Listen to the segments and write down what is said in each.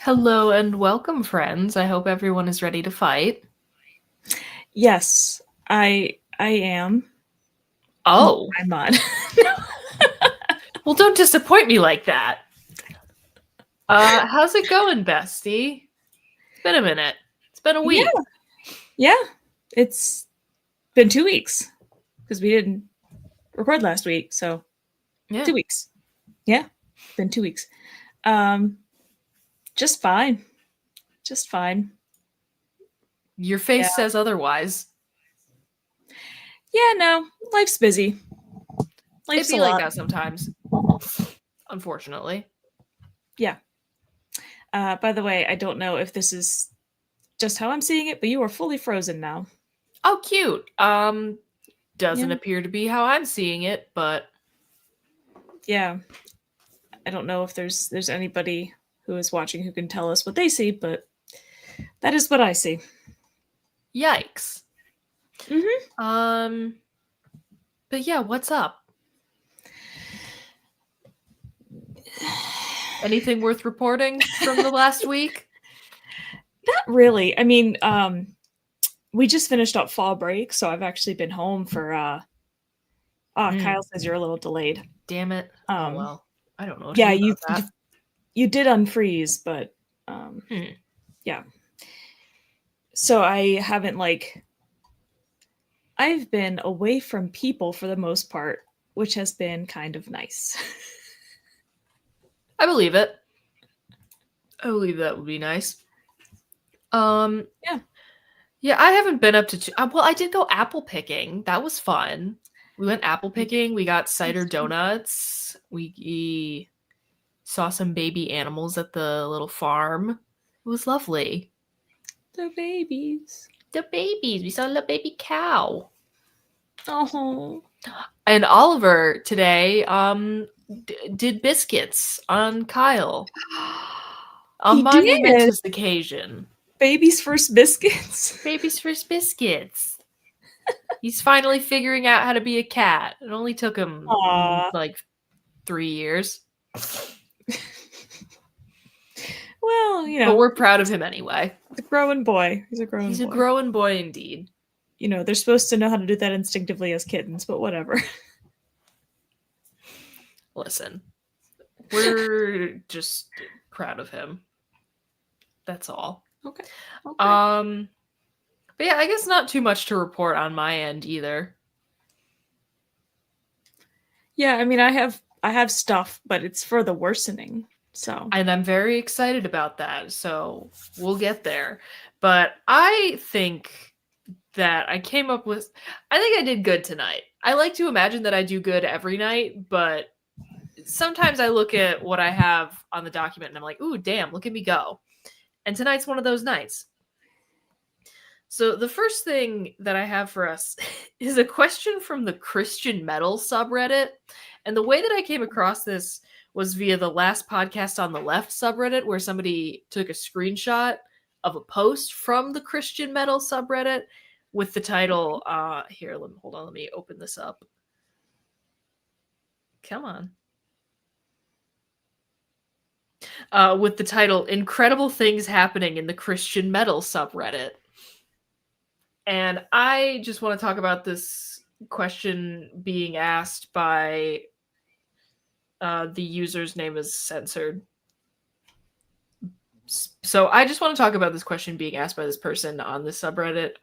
Hello and welcome, friends. I hope everyone is ready to fight. Yes, I am. No, Oh, I'm not. well, don't disappoint me like that. How's it going, bestie? It's been a minute. It's been a Yeah, week. yeah. It's been 2 weeks because we didn't record last week, so Yeah. 2 weeks. Yeah, been 2 weeks. Um, just fine. Just fine. Your Yeah. face says otherwise. Yeah, no. Life's busy. It Life's a be like lot. that sometimes, unfortunately. Yeah. By the way, I don't know if this is just how I'm seeing it, but you are fully frozen now. Oh, cute. Doesn't Yeah. appear to be how I'm seeing it, but Yeah. I don't know if there's anybody who is watching who can tell us what they see, but that is what I see. yikes. Mhm. Um, but yeah, what's up? Anything worth reporting from the last week? Not really. I mean, we just finished up fall break, so I've actually been home for Hmm. Kyle says you're a little delayed. Damn it. Oh Um well. I don't know what to yeah, do you about that. you did unfreeze, but Hmm. yeah. So I haven't I've been away from people for the most part, which has been kind of nice. I believe it. I believe that would be nice. Um, Yeah. yeah, I haven't been up to well, I did go apple picking. That was fun. We went apple picking. We got cider donuts. We saw some baby animals at the little farm. It was lovely. The babies. The babies. We saw a little baby cow. Oh. And Oliver today did biscuits on Kyle. A He did. monumentous occasion. Baby's first biscuits. Baby's first biscuits. He's finally figuring out how to be a cat. It only took him Aw. like 3 years. Well, But we're proud of him anyway. he's a growing boy. He's a growing He's a boy. growing boy indeed. They're supposed to know how to do that instinctively as kittens, but whatever. Listen, we're just proud of him. That's all. Okay. But yeah, I guess not too much to report on my end either. Yeah, I mean, I have stuff, but it's for the worsening. So And I'm very excited about that. So we'll get there. But I think that I think I did good tonight. I like to imagine that I do good every night, but sometimes I look at what I have on the document and I'm like, ooh, damn, look at me go. And tonight's one of those nights. So the first thing that I have for us is a question from the Christian metal subreddit. And the way that I came across this was via the last podcast on the left subreddit, where somebody took a screenshot of a post from the Christian metal subreddit with the title, here, hold on, let me open this up. Come on. With the title, Incredible Things Happening in the Christian Metal subreddit. And I just want to talk about this question being asked by the user's name is censored. So I just want to talk about this question being asked by this person on the subreddit.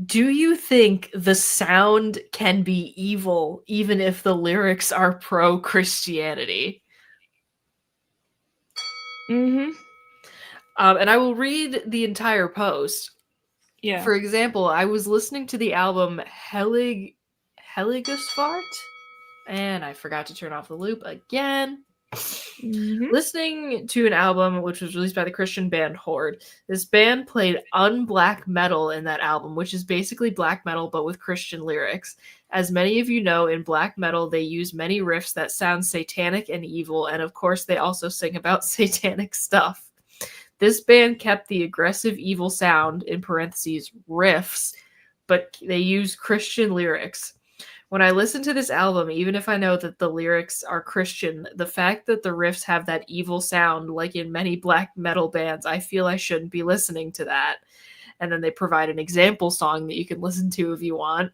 Do you think the sound can be evil even if the lyrics are pro-Christianity? Mm-hmm. And I will read the entire post. Yeah. For example, I was listening to the album Heligusfart, and I forgot to turn off the loop again. Mm-hmm. Listening to an album which was released by the Christian band Horde. This band played unblack metal in that album, which is basically black metal but with Christian lyrics. As many of you know, in black metal they use many riffs that sound satanic and evil, and of course they also sing about satanic stuff. This band kept the aggressive evil sound, in parentheses, riffs, but they used Christian lyrics. When I listen to this album, even if I know that the lyrics are Christian, the fact that the riffs have that evil sound, like in many black metal bands, I feel I shouldn't be listening to that. And then they provide an example song that you can listen to if you want.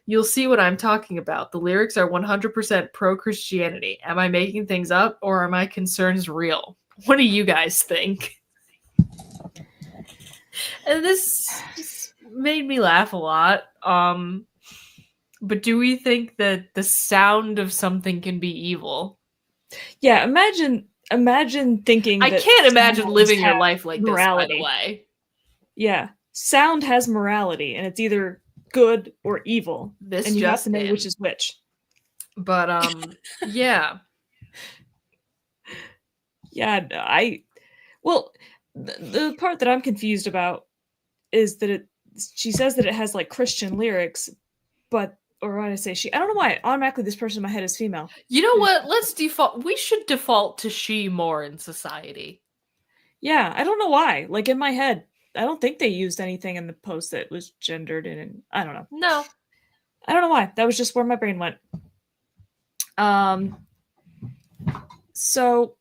You'll see what I'm talking about. The lyrics are 100% pro Christianity. Am I making things up, or are my concerns real? What do you guys think? And this just made me laugh a lot. But do we think that the sound of something can be evil? Yeah, imagine thinking I that can't imagine sounds living your have life like this, by the morality. way. Yeah, sound has morality, and it's either good or evil, This and you have to just know which in. is which. But yeah. Yeah, well, the part that I'm confused about is that she says that it has like Christian lyrics, but or what did I say? I don't know why automatically this person in my head is female. You know what? Let's default. We should default to she more in society. Yeah, I don't know why. Like in my head, I don't think they used anything in the post that was gendered and I don't know. No. I don't know why. That was just where my brain went. So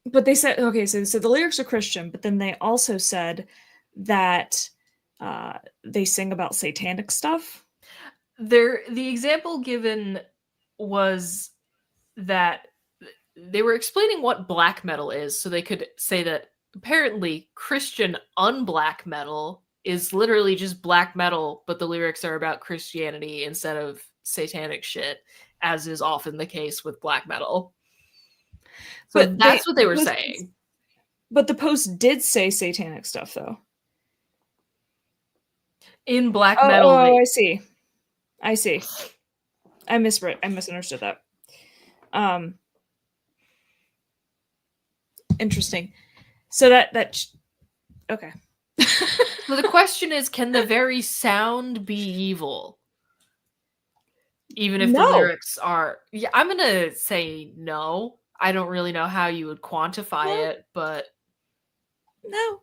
but they said okay, so they said the lyrics are Christian, but then they also said that they sing about satanic stuff. The example given was that they were explaining what black metal is, so they could say that apparently Christian unblack metal is literally just black metal, but the lyrics are about Christianity instead of satanic shit, as is often the case with black metal. So But that's what they were saying. But the post did say satanic stuff though. In black Oh, metal, I see. I see. I misunderstood that. Interesting. So okay. so the question is, can the very sound be evil? Even if the No. lyrics are, yeah, I'm gonna say no. I don't really know how you would quantify it, but No.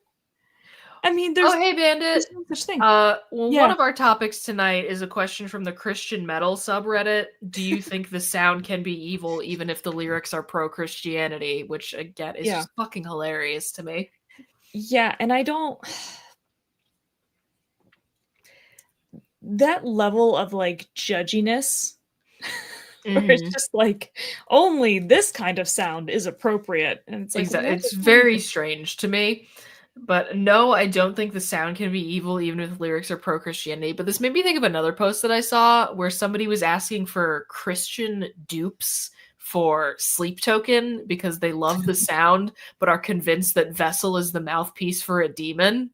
I mean, oh, hey, there's Bandit. no such thing. Well, one Yeah. of our topics tonight is a question from the Christian metal subreddit. Do you think the sound can be evil even if the lyrics are pro Christianity? Which again is Yeah. just fucking hilarious to me. Yeah, and I don't that level of like judginess where it's Mm-hmm. just like only this kind of sound is appropriate. And it's like, Exactly. what It's does that very even strange to me. But no, I don't think the sound can be evil, even if the lyrics are pro Christianity. But this made me think of another post that I saw where somebody was asking for Christian dupes for Sleep Token because they love the sound but are convinced that Vessel is the mouthpiece for a demon.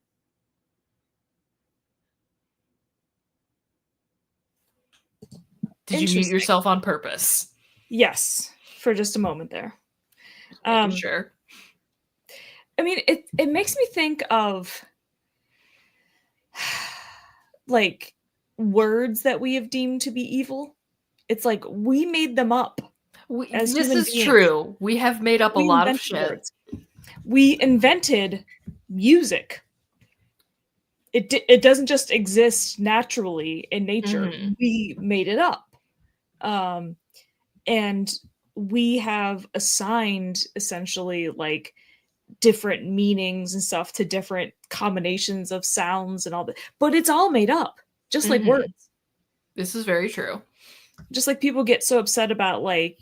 Did you mute interesting? yourself on purpose? Yes, for just a moment there. Making sure. I mean, it makes me think of like words that we have deemed to be evil. It's like we made them up as This human is beings. true. We have made up a We lot of invented shit. words. We invented music. It doesn't just exist naturally in nature. Mm-hmm. We made it up. And we have assigned essentially like different meanings and stuff to different combinations of sounds and all that, but it's all made up, just like Mm-hmm. words. This is very true. Just like people get so upset about like,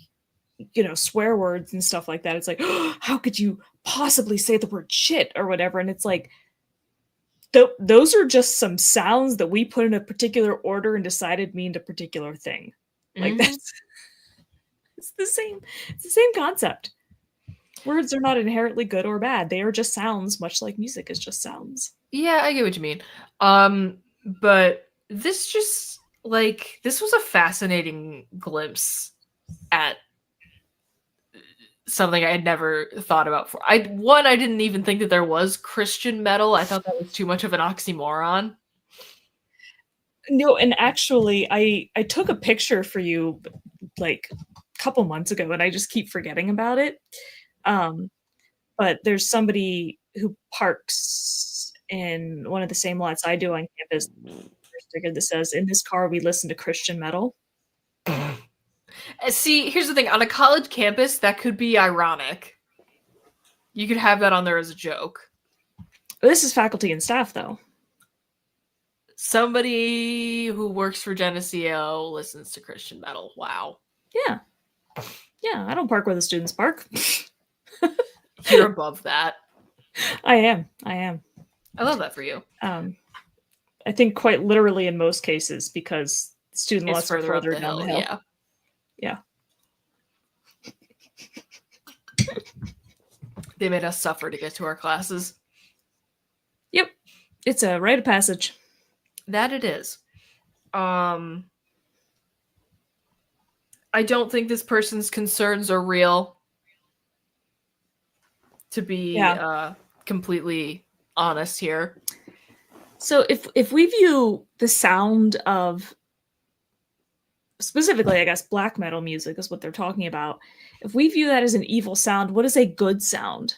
you know, swear words and stuff like that. It's like, oh, how could you possibly say the word shit or whatever? And it's like, those are just some sounds that we put in a particular order and decided mean a particular thing. Like Mm-hmm. that's it's the same concept. Words are not inherently good or bad. They are just sounds, much like music is just sounds. Yeah, I get what you mean. But this just like this was a fascinating glimpse at something I had never thought about before. I didn't even think that there was Christian metal. I thought that was too much of an oxymoron. No, and actually I took a picture for you like a couple months ago and I just keep forgetting about it. But there's somebody who parks in one of the same lots I do on campus. There's a sticker that says, "In this car we listen to Christian metal." See, here's the thing. On a college campus, that could be ironic. You could have that on there as a joke. This is faculty and staff, though. Somebody who works for Geneseo listens to Christian metal. Wow. Yeah. Yeah, I don't park where the students park. You're above that. I am. I love that for you. I think quite literally in most cases, because student lots are further down the hill. Yeah. They made us suffer to get to our classes. Yep. It's a rite of passage. That it is. I don't think this person's concerns are real. To be completely honest here. So if we view the sound of, specifically, I guess, black metal music is what they're talking about. If we view that as an evil sound, what is a good sound?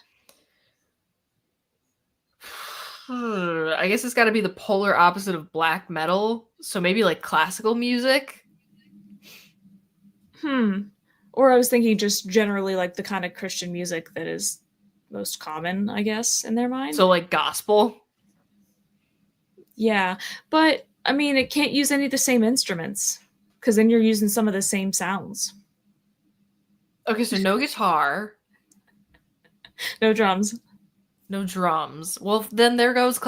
I guess it's got to be the polar opposite of black metal. So maybe like classical music. Or I was thinking just generally like the kind of Christian music that is most common, I guess, in their mind. So like gospel. Yeah, but I mean, it can't use any of the same instruments because then you're using some of the same sounds. Okay, so no guitar. No drums. No drums. Well, then there goes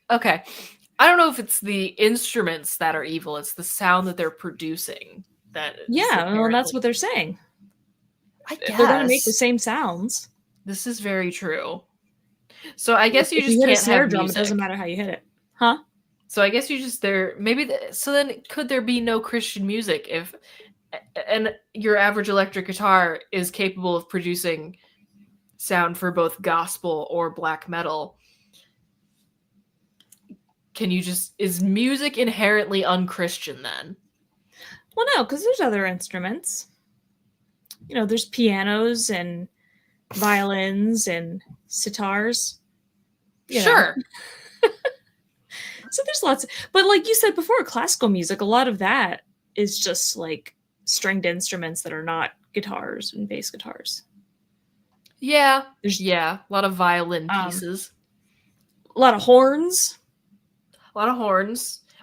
okay. I don't know if it's the instruments that are evil. It's the sound that they're producing. Well, that's what they're saying. I guess. They're going to make the same sounds. This is very true. So I guess you if just you hit can't a snare have drum. music. It doesn't matter how you hit it, huh? So I guess you just so then could there be no Christian music if and your average electric guitar is capable of producing sound for both gospel or black metal? Is music inherently unchristian then? Well, no, because there's other instruments. There's pianos and violins and sitars. Sure. So there's lots, but like you said before, classical music, a lot of that is just like stringed instruments that are not guitars and bass guitars. Yeah. A lot of violin pieces. A lot of horns.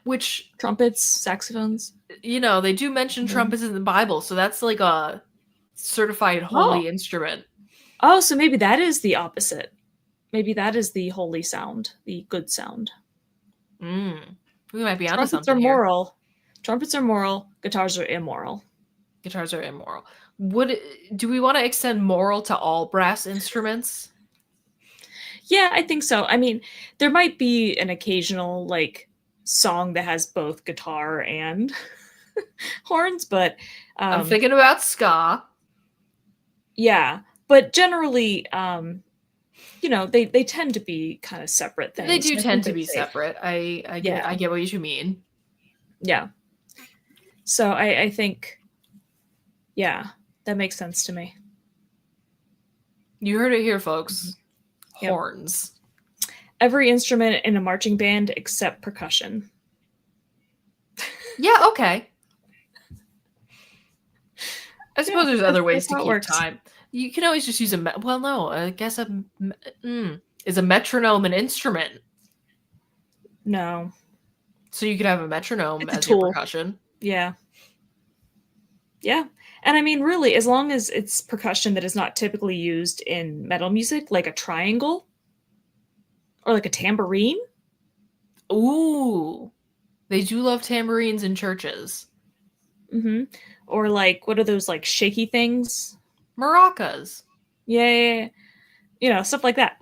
Which trumpets, saxophones. They do mention trumpets in the Bible, so that's like a certified holy instrument. Oh, so maybe that is the opposite. Maybe that is the holy sound, the good sound. We might be onto something. Trumpets are moral. Trumpets are moral. Guitars are immoral. Do we want to extend moral to all brass instruments? Yeah, I think so. I mean, there might be an occasional like song that has both guitar and horns, but I'm thinking about ska. Yeah, but generally, they tend to be kind of separate things. They do tend to be separate. I get what you mean. Yeah. So I think, yeah, that makes sense to me. You heard it here, folks. Yep. Horns. Every instrument in a marching band except percussion. Yeah, okay. I suppose there's other ways to keep time. You can always just use I guess is a metronome an instrument? No. So you could have a metronome as your percussion. Yeah. Yeah. And I mean, really, as long as it's percussion that is not typically used in metal music, like a triangle or like a tambourine. Ooh. They do love tambourines in churches. Mm-hmm. Or like, what are those like shaky things? Maracas. Yeah. Stuff like that.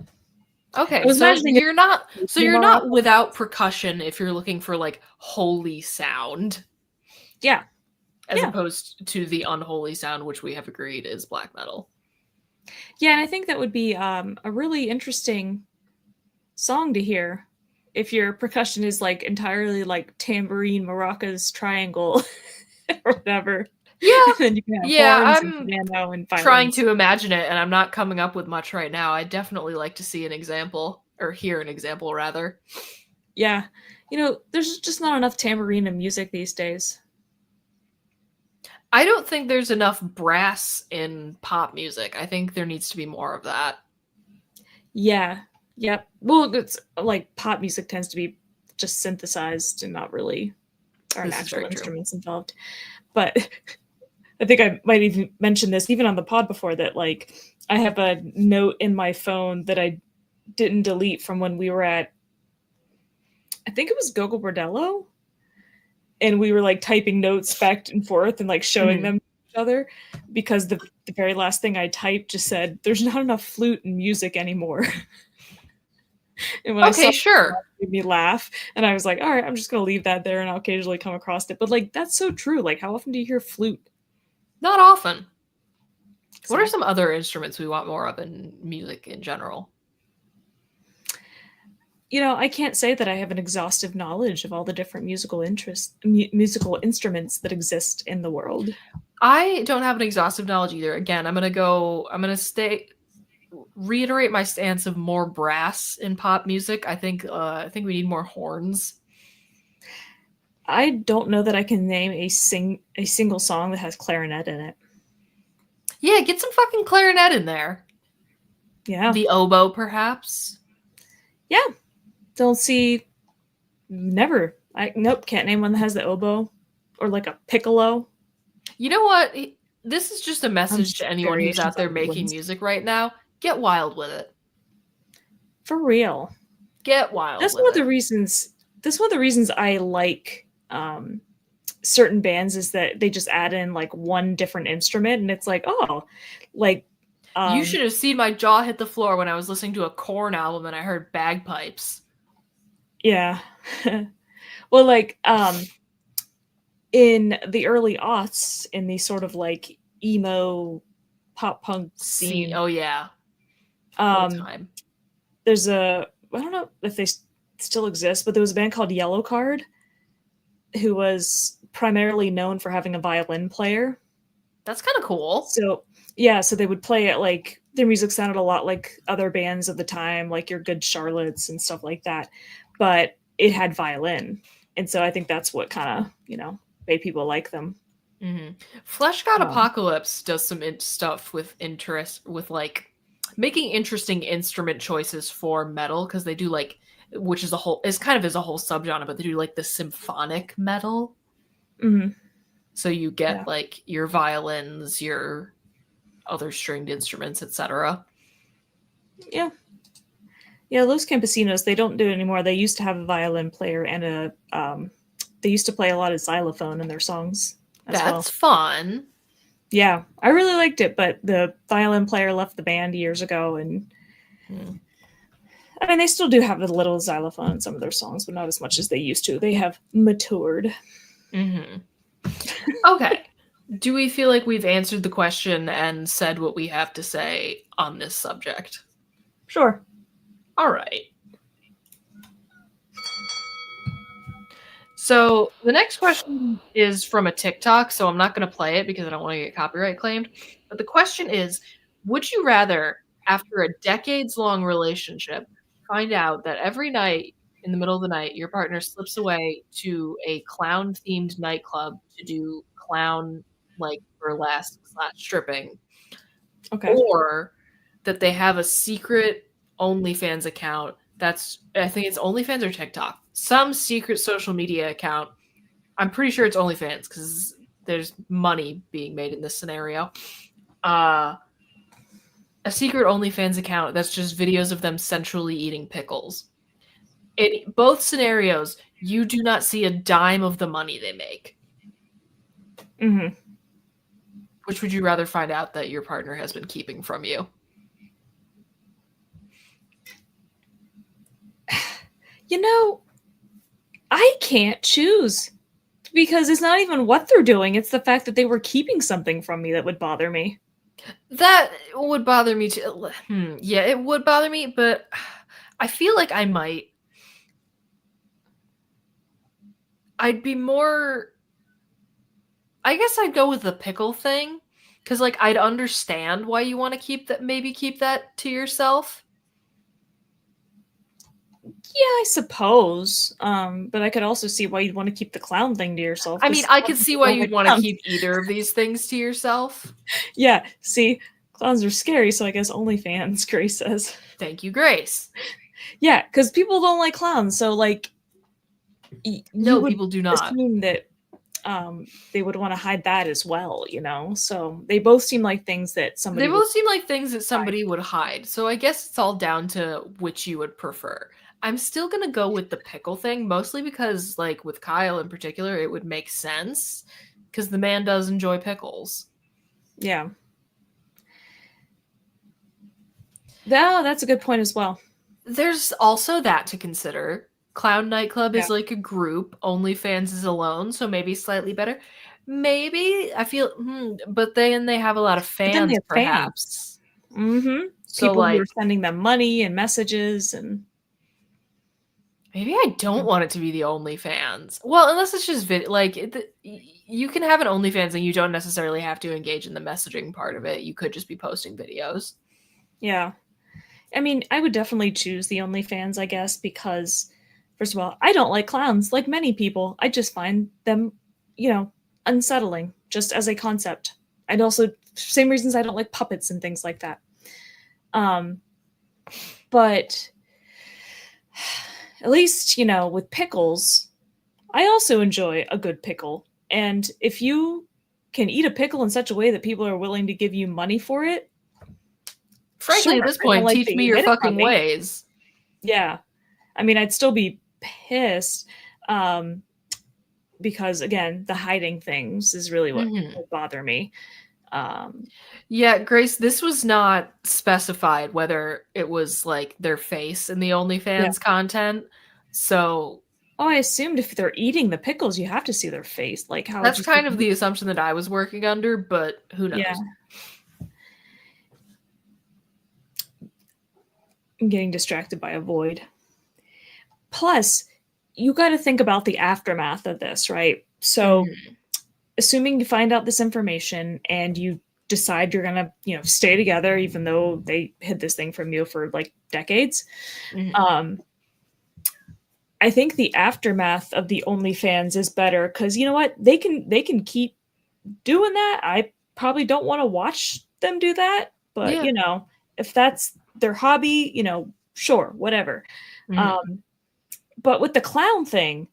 Okay, so you're not without percussion if you're looking for like holy sound. Yeah. As opposed to the unholy sound, which we have agreed is black metal. Yeah, and I think that would be a really interesting song to hear if your percussion is like entirely like tambourine, maracas, triangle, or whatever. Yeah. Then you can have horns I'm and piano and violins. trying to imagine it, and I'm not coming up with much right now. I'd definitely like to see an example, or hear an example, rather. Yeah. There's just not enough tambourine in music these days. I don't think there's enough brass in pop music. I think there needs to be more of that. Yeah. Yep. Well, it's like pop music tends to be just synthesized and not really aren't This is actual very true. instruments involved. But I think I might even mention this even on the pod before that like I have a note in my phone that I didn't delete from when we were at I think it was Gogo Bordello and we were like typing notes back and forth and like showing Mhm. them to each other because the very last thing I typed just said there's not enough flute and music anymore. And when I saw Okay, it, sure. it made me laugh and I was like, all right, I'm just gonna leave that there and I'll occasionally come across it. But like that's so true. Like how often do you hear flute? Not often. What are Exactly. some other instruments we want more of in music in general? You know, I can't say that I have an exhaustive knowledge of all the different musical instruments that exist in the world. I don't have an exhaustive knowledge either. Again, I'm gonna stay reiterate my stance of more brass in pop music. I think we need more horns. I don't know that I can name a single song that has clarinet in it. Yeah, get some fucking clarinet in there. Yeah. The oboe, perhaps. Yeah. Don't see never. I nope, can't name one that has the oboe or like a piccolo. You know what? This is just a I'm message to sure anyone who's variations out there on making woodwinds. music right now. Get wild with it. For real. Get wild That's with one of the it. reasons that's one of the reasons I like certain bands is that they just add in like one different instrument and it's like, oh, like You um should have seen my jaw hit the floor when I was listening to a Korn album and I heard bagpipes. yeah. Well, like in the early aughts in the sort of like emo pop punk See, scene, oh yeah, what a um time. there's a I don't know if they still exist, but there was a band called Yellow Card who was primarily known for having a violin player. That's kind of cool. So yeah, so they would play it like their music sounded a lot like other bands of the time, like your Good Charlottes and stuff like that, but it had violin, and so I think that's what kind of made people like them. Flesh God Um, Apocalypse does some stuff with interest with like making interesting instrument choices for metal because they do like which is a whole is kind of is a whole subgenre, but they do like the symphonic metal. mhm, So you get yeah, like your violins, your other stringed instruments, etc. yeah, yeah. Los Campesinos they don't do it anymore. They used to have a violin player and a they used to play a lot of xylophone in their songs as That's well. fun. Yeah, I really liked it, but the violin player left the band years ago, and Hmm. I mean, they still do have a little xylophone in some of their songs, but not as much as they used to. They have matured. Mm-hmm. Okay. Do we feel like we've answered the question and said what we have to say on this subject? Sure. All right. So the next question is from a TikTok, so I'm not going to play it because I don't want to get copyright claimed. But the question is, would you rather, after a decades-long relationship, find out that every night in the middle of the night, your partner slips away to a clown-themed nightclub to do clown like burlesque / stripping, Okay. or that they have a secret OnlyFans account that's I think it's OnlyFans or TikTok. Some secret social media account. I'm pretty sure it's OnlyFans because there's money being made in this scenario. Uh a secret OnlyFans account that's just videos of them sensually eating pickles. In both scenarios, you do not see a dime of the money they make. Hmm. Which would you rather find out that your partner has been keeping from you? You know, I can't choose because it's not even what they're doing. It's the fact that they were keeping something from me that would bother me. That would bother me too. Yeah, it would bother me, but I feel like I might. I'd be more. I guess I'd go with the pickle thing, because like I'd understand why you want to keep that. Maybe keep that to yourself. Yeah, I suppose. But I could also see why you'd want to keep the clown thing to yourself I mean, because I could see why don't like you'd want to clowns. keep either of these things to yourself. Yeah, see, clowns are scary, so I guess OnlyFans, Grace says. Thank you, Grace. Yeah, because people don't like clowns, so like you No, would people do not. assume that they would want to hide that as well, you know? So they both seem like things that They somebody would both seem like things that hide. somebody would hide. So I guess it's all down to which you would prefer. I'm still going to go with the pickle thing, mostly because, like, with Kyle in particular, it would make sense because the man does enjoy pickles. Yeah. That's a good point as well. There's also that to consider. Clown Nightclub Yeah. is like a group, OnlyFans is alone, so maybe slightly better. Maybe I feel, but then they have a lot of But then they fans, have fans. perhaps. Mm-hmm. So, People who are like, sending them money and messages and maybe I don't want it to be the OnlyFans. Well, unless it's just like you can have an OnlyFans and you don't necessarily have to engage in the messaging part of it. You could just be posting videos. yeah. I mean, I would definitely choose the OnlyFans, I guess, because first of all, I don't like clowns, like many people. I just find them, unsettling, just as a concept. And also, same reasons I don't like puppets and things like that. Um, but at least, with pickles, I also enjoy a good pickle. And if you can eat a pickle in such a way that people are willing to give you money for it, Frankly, sure, at this I don't point, like teach that me you your hid it from fucking me. ways. Yeah. I mean, I'd still be pissed because, again, the hiding things is really what Mhm. would bother me. Um, Yeah, Grace, this was not specified whether it was like their face in the yeah. OnlyFans content. So Oh, I assumed if they're eating the pickles, you have to see their face. Like, how would that's you see kind of them? the assumption that I was working under, but who Yeah. knows? I'm getting distracted by a void. Plus, you got to think about the aftermath of this, right? So, Mhm. assuming you find out this information and you decide you're gonna, stay together, even though they hid this thing from you for like decades, Mhm. um, I think the aftermath of the OnlyFans is better because you know what, they can keep doing that. I probably don't want to watch them do that, but Yeah. if that's their hobby, sure, whatever. Mhm. Um, but with the clown thing,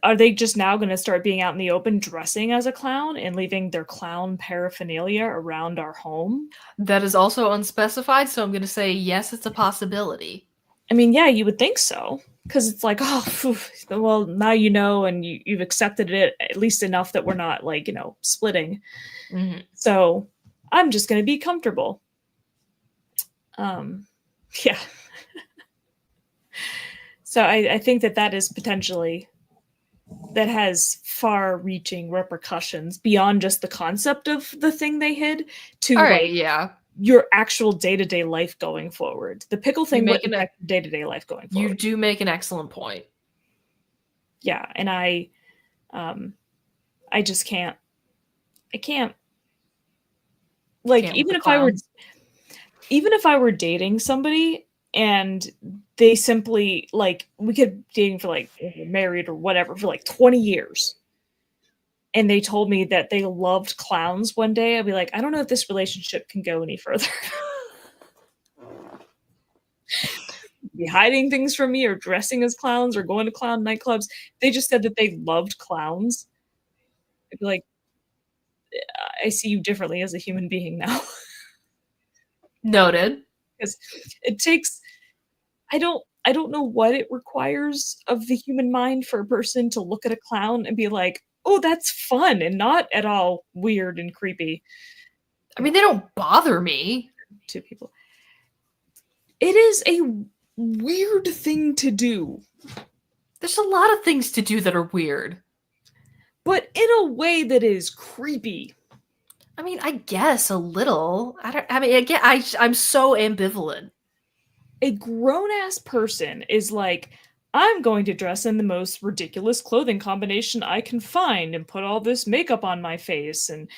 are they just now going to start being out in the open dressing as a clown and leaving their clown paraphernalia around our home? That is also unspecified, so I'm going to say yes, it's a possibility. I mean, yeah, you would think so. Because it's like, oh, phew, well, now you know, and you've accepted it at least enough that we're not like, splitting. Mhm. So I'm just going to be comfortable. Um, yeah. So I think that is potentially, that has far reaching repercussions beyond just the concept of the thing they hid All to right, like yeah. your actual day-to-day life going forward. The pickle You thing make wouldn't an affect day-to-day life going you forward. do make an excellent point. Yeah, and um I just can't like Can't with the clowns. even if I were dating somebody and they simply like we could dating for like married or whatever for like 20 years and they told me that they loved clowns one day, I'd be like, I don't know if this relationship can go any further. Be hiding things from me or dressing as clowns or going to clown nightclubs. They just said that they loved clowns. I'd be like, I see you differently as a human being now. Noted. Because it takes I don't know what it requires of the human mind for a person to look at a clown and be like, "Oh, that's fun," and not at all weird and creepy I mean, they don't bother me. to people. It is a weird thing to do, There's a lot of things to do that are weird. but in a way that is creepy. I mean, I guess a little. I mean, again, I'm so ambivalent. A grown-ass person is like, "I'm going to dress in the most ridiculous clothing combination I can find and put all this makeup on my face and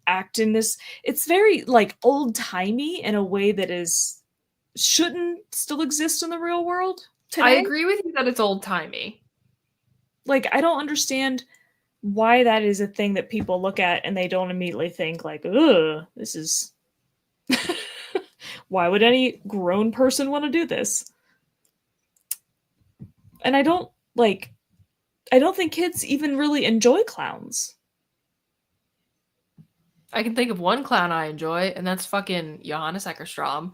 act in this." It's very like old timey in a way that is shouldn't still exist in the real world. I today. agree with you that it's old-timey. Like, I don't understand why that is a thing that people look at and they don't immediately think like, ugh, this is why would any grown person want to do this? And I don't think kids even really enjoy clowns. I can think of one clown I enjoy, and that's fucking Johannes Eckerstrom.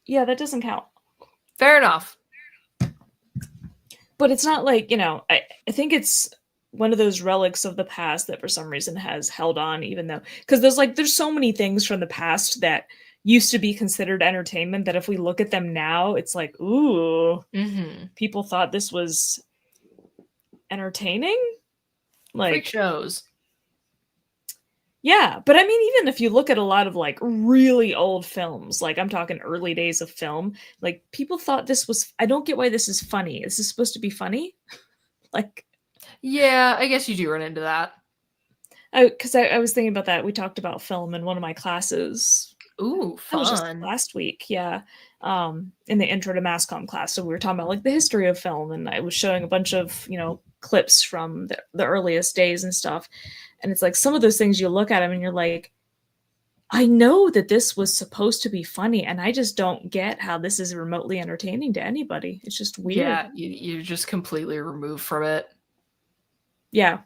Yeah, that doesn't count. Fair enough. But it's not like, I think it's one of those relics of the past that for some reason has held on, even though, because there's so many things from the past that used to be considered entertainment that if we look at them now, it's like, ooh, people thought this was entertaining. Freak Like, shows. yeah, but I mean, even if you look at a lot of like really old films, like I'm talking early days of film, like people thought this was, I don't get why this is funny. Is this supposed to be funny? Like, Yeah, I guess you do run into that. because I was thinking about that. We talked about film in one of my classes. Ooh, That was just fun. last week, yeah. In the intro to mass comm class. So we were talking about like the history of film, and I was showing a bunch of, clips from the earliest days and stuff. And it's like some of those things you look at them and you're like, I know that this was supposed to be funny, and I just don't get how this is remotely entertaining to anybody. It's just weird. Yeah, you're just completely removed from it. Yeah.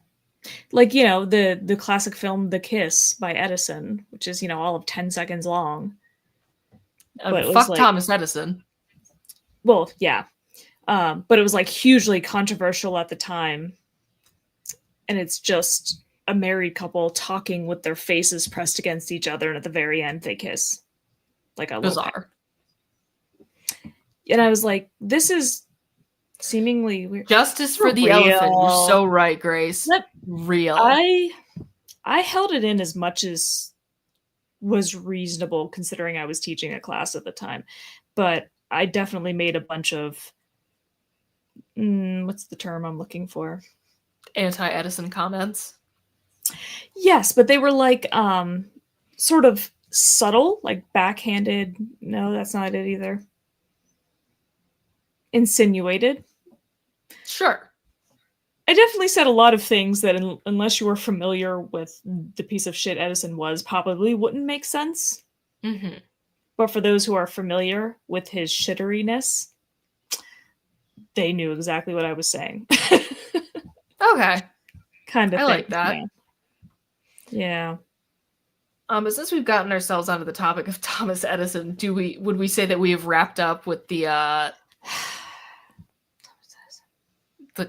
Like, the classic film The Kiss by Edison, which is, all of 10 seconds long. But it was Fuck like, Thomas Edison. well, yeah. But it was like hugely controversial at the time. And it's just a married couple talking with their faces pressed against each other, and at the very end they kiss. Like a little Bizarre. And I was like, this is seemingly weird. Justice for the elephant. You're so right, Grace. Yep. Real. I held it in as much as was reasonable considering I was teaching a class at the time. But I definitely made a bunch of what's the term I'm looking for? Anti-Edison comments. Yes, but they were like sort of subtle, like backhanded. No, that's not it either. Insinuated. Sure. I definitely said a lot of things that, unless you were familiar with the piece of shit Edison was, probably wouldn't make sense. Mm-hmm. But for those who are familiar with his shitteriness, they knew exactly what I was saying. Okay. Kind of I thing. like that. Yeah. But since we've gotten ourselves onto the topic of Thomas Edison, would we say that we have wrapped up with the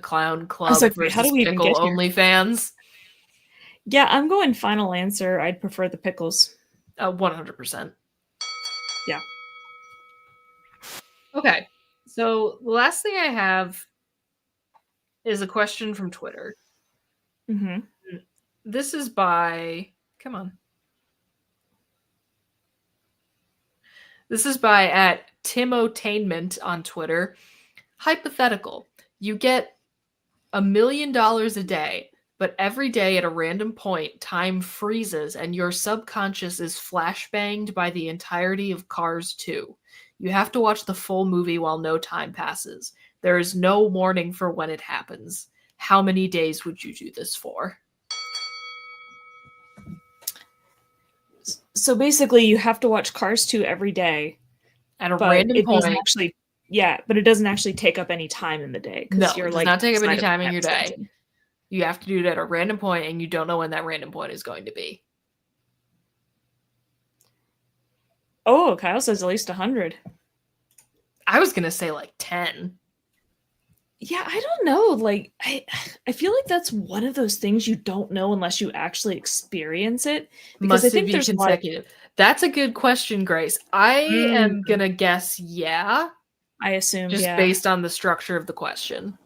clown club like, versus how do we even pickle get here? OnlyFans? Yeah, I'm going final answer. I'd prefer the pickles. 100%. Yeah. Okay. So the last thing I have is a question from Twitter. Mm-hmm. This is by... Come on. This is by @Timotainment on Twitter. Hypothetical. You get $1 million a day, but every day at a random point, time freezes and your subconscious is flashbanged by the entirety of Cars 2. You have to watch the full movie while no time passes. There is no warning for when it happens. How many days would you do this for? So basically, you have to watch Cars 2 every day. At a but random it point. Doesn't actually, but it doesn't actually take up any time in the day. No, you're it does like not take up any inside of time in time your day. extension. You have to do it at a random point, and you don't know when that random point is going to be. Oh, Kyle says at least 100. I was going to say like 10. Yeah, I don't know. Like, I feel like that's one of those things you don't know unless you actually experience it. Because Must I think be there's consecutive. That's a good question, Grace. I am going to guess yeah. I assumed, just based on the structure of the question.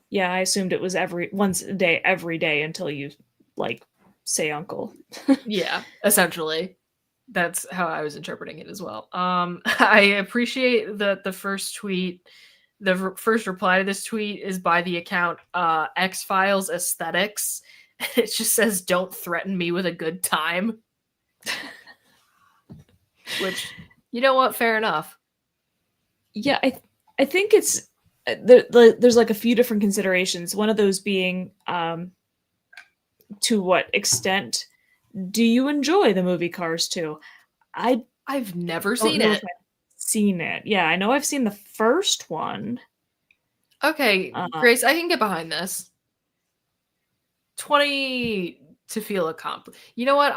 Yeah, I assumed it was once a day, every day until you, like, say uncle. Yeah, essentially. That's how I was interpreting it as well. I appreciate that the first tweet, the first reply to this tweet is by the account X-Files Aesthetics. It just says, "Don't threaten me with a good time." Which, you know what? Fair enough. Yeah, I I think it's there's like a few different considerations. One of those being to what extent do you enjoy the movie Cars 2? I I've never don't seen know if it. I've seen it. Yeah, I know I've seen the first one. Okay, Uh, Grace, I can get behind this. 20 to feel accomplished. You know what?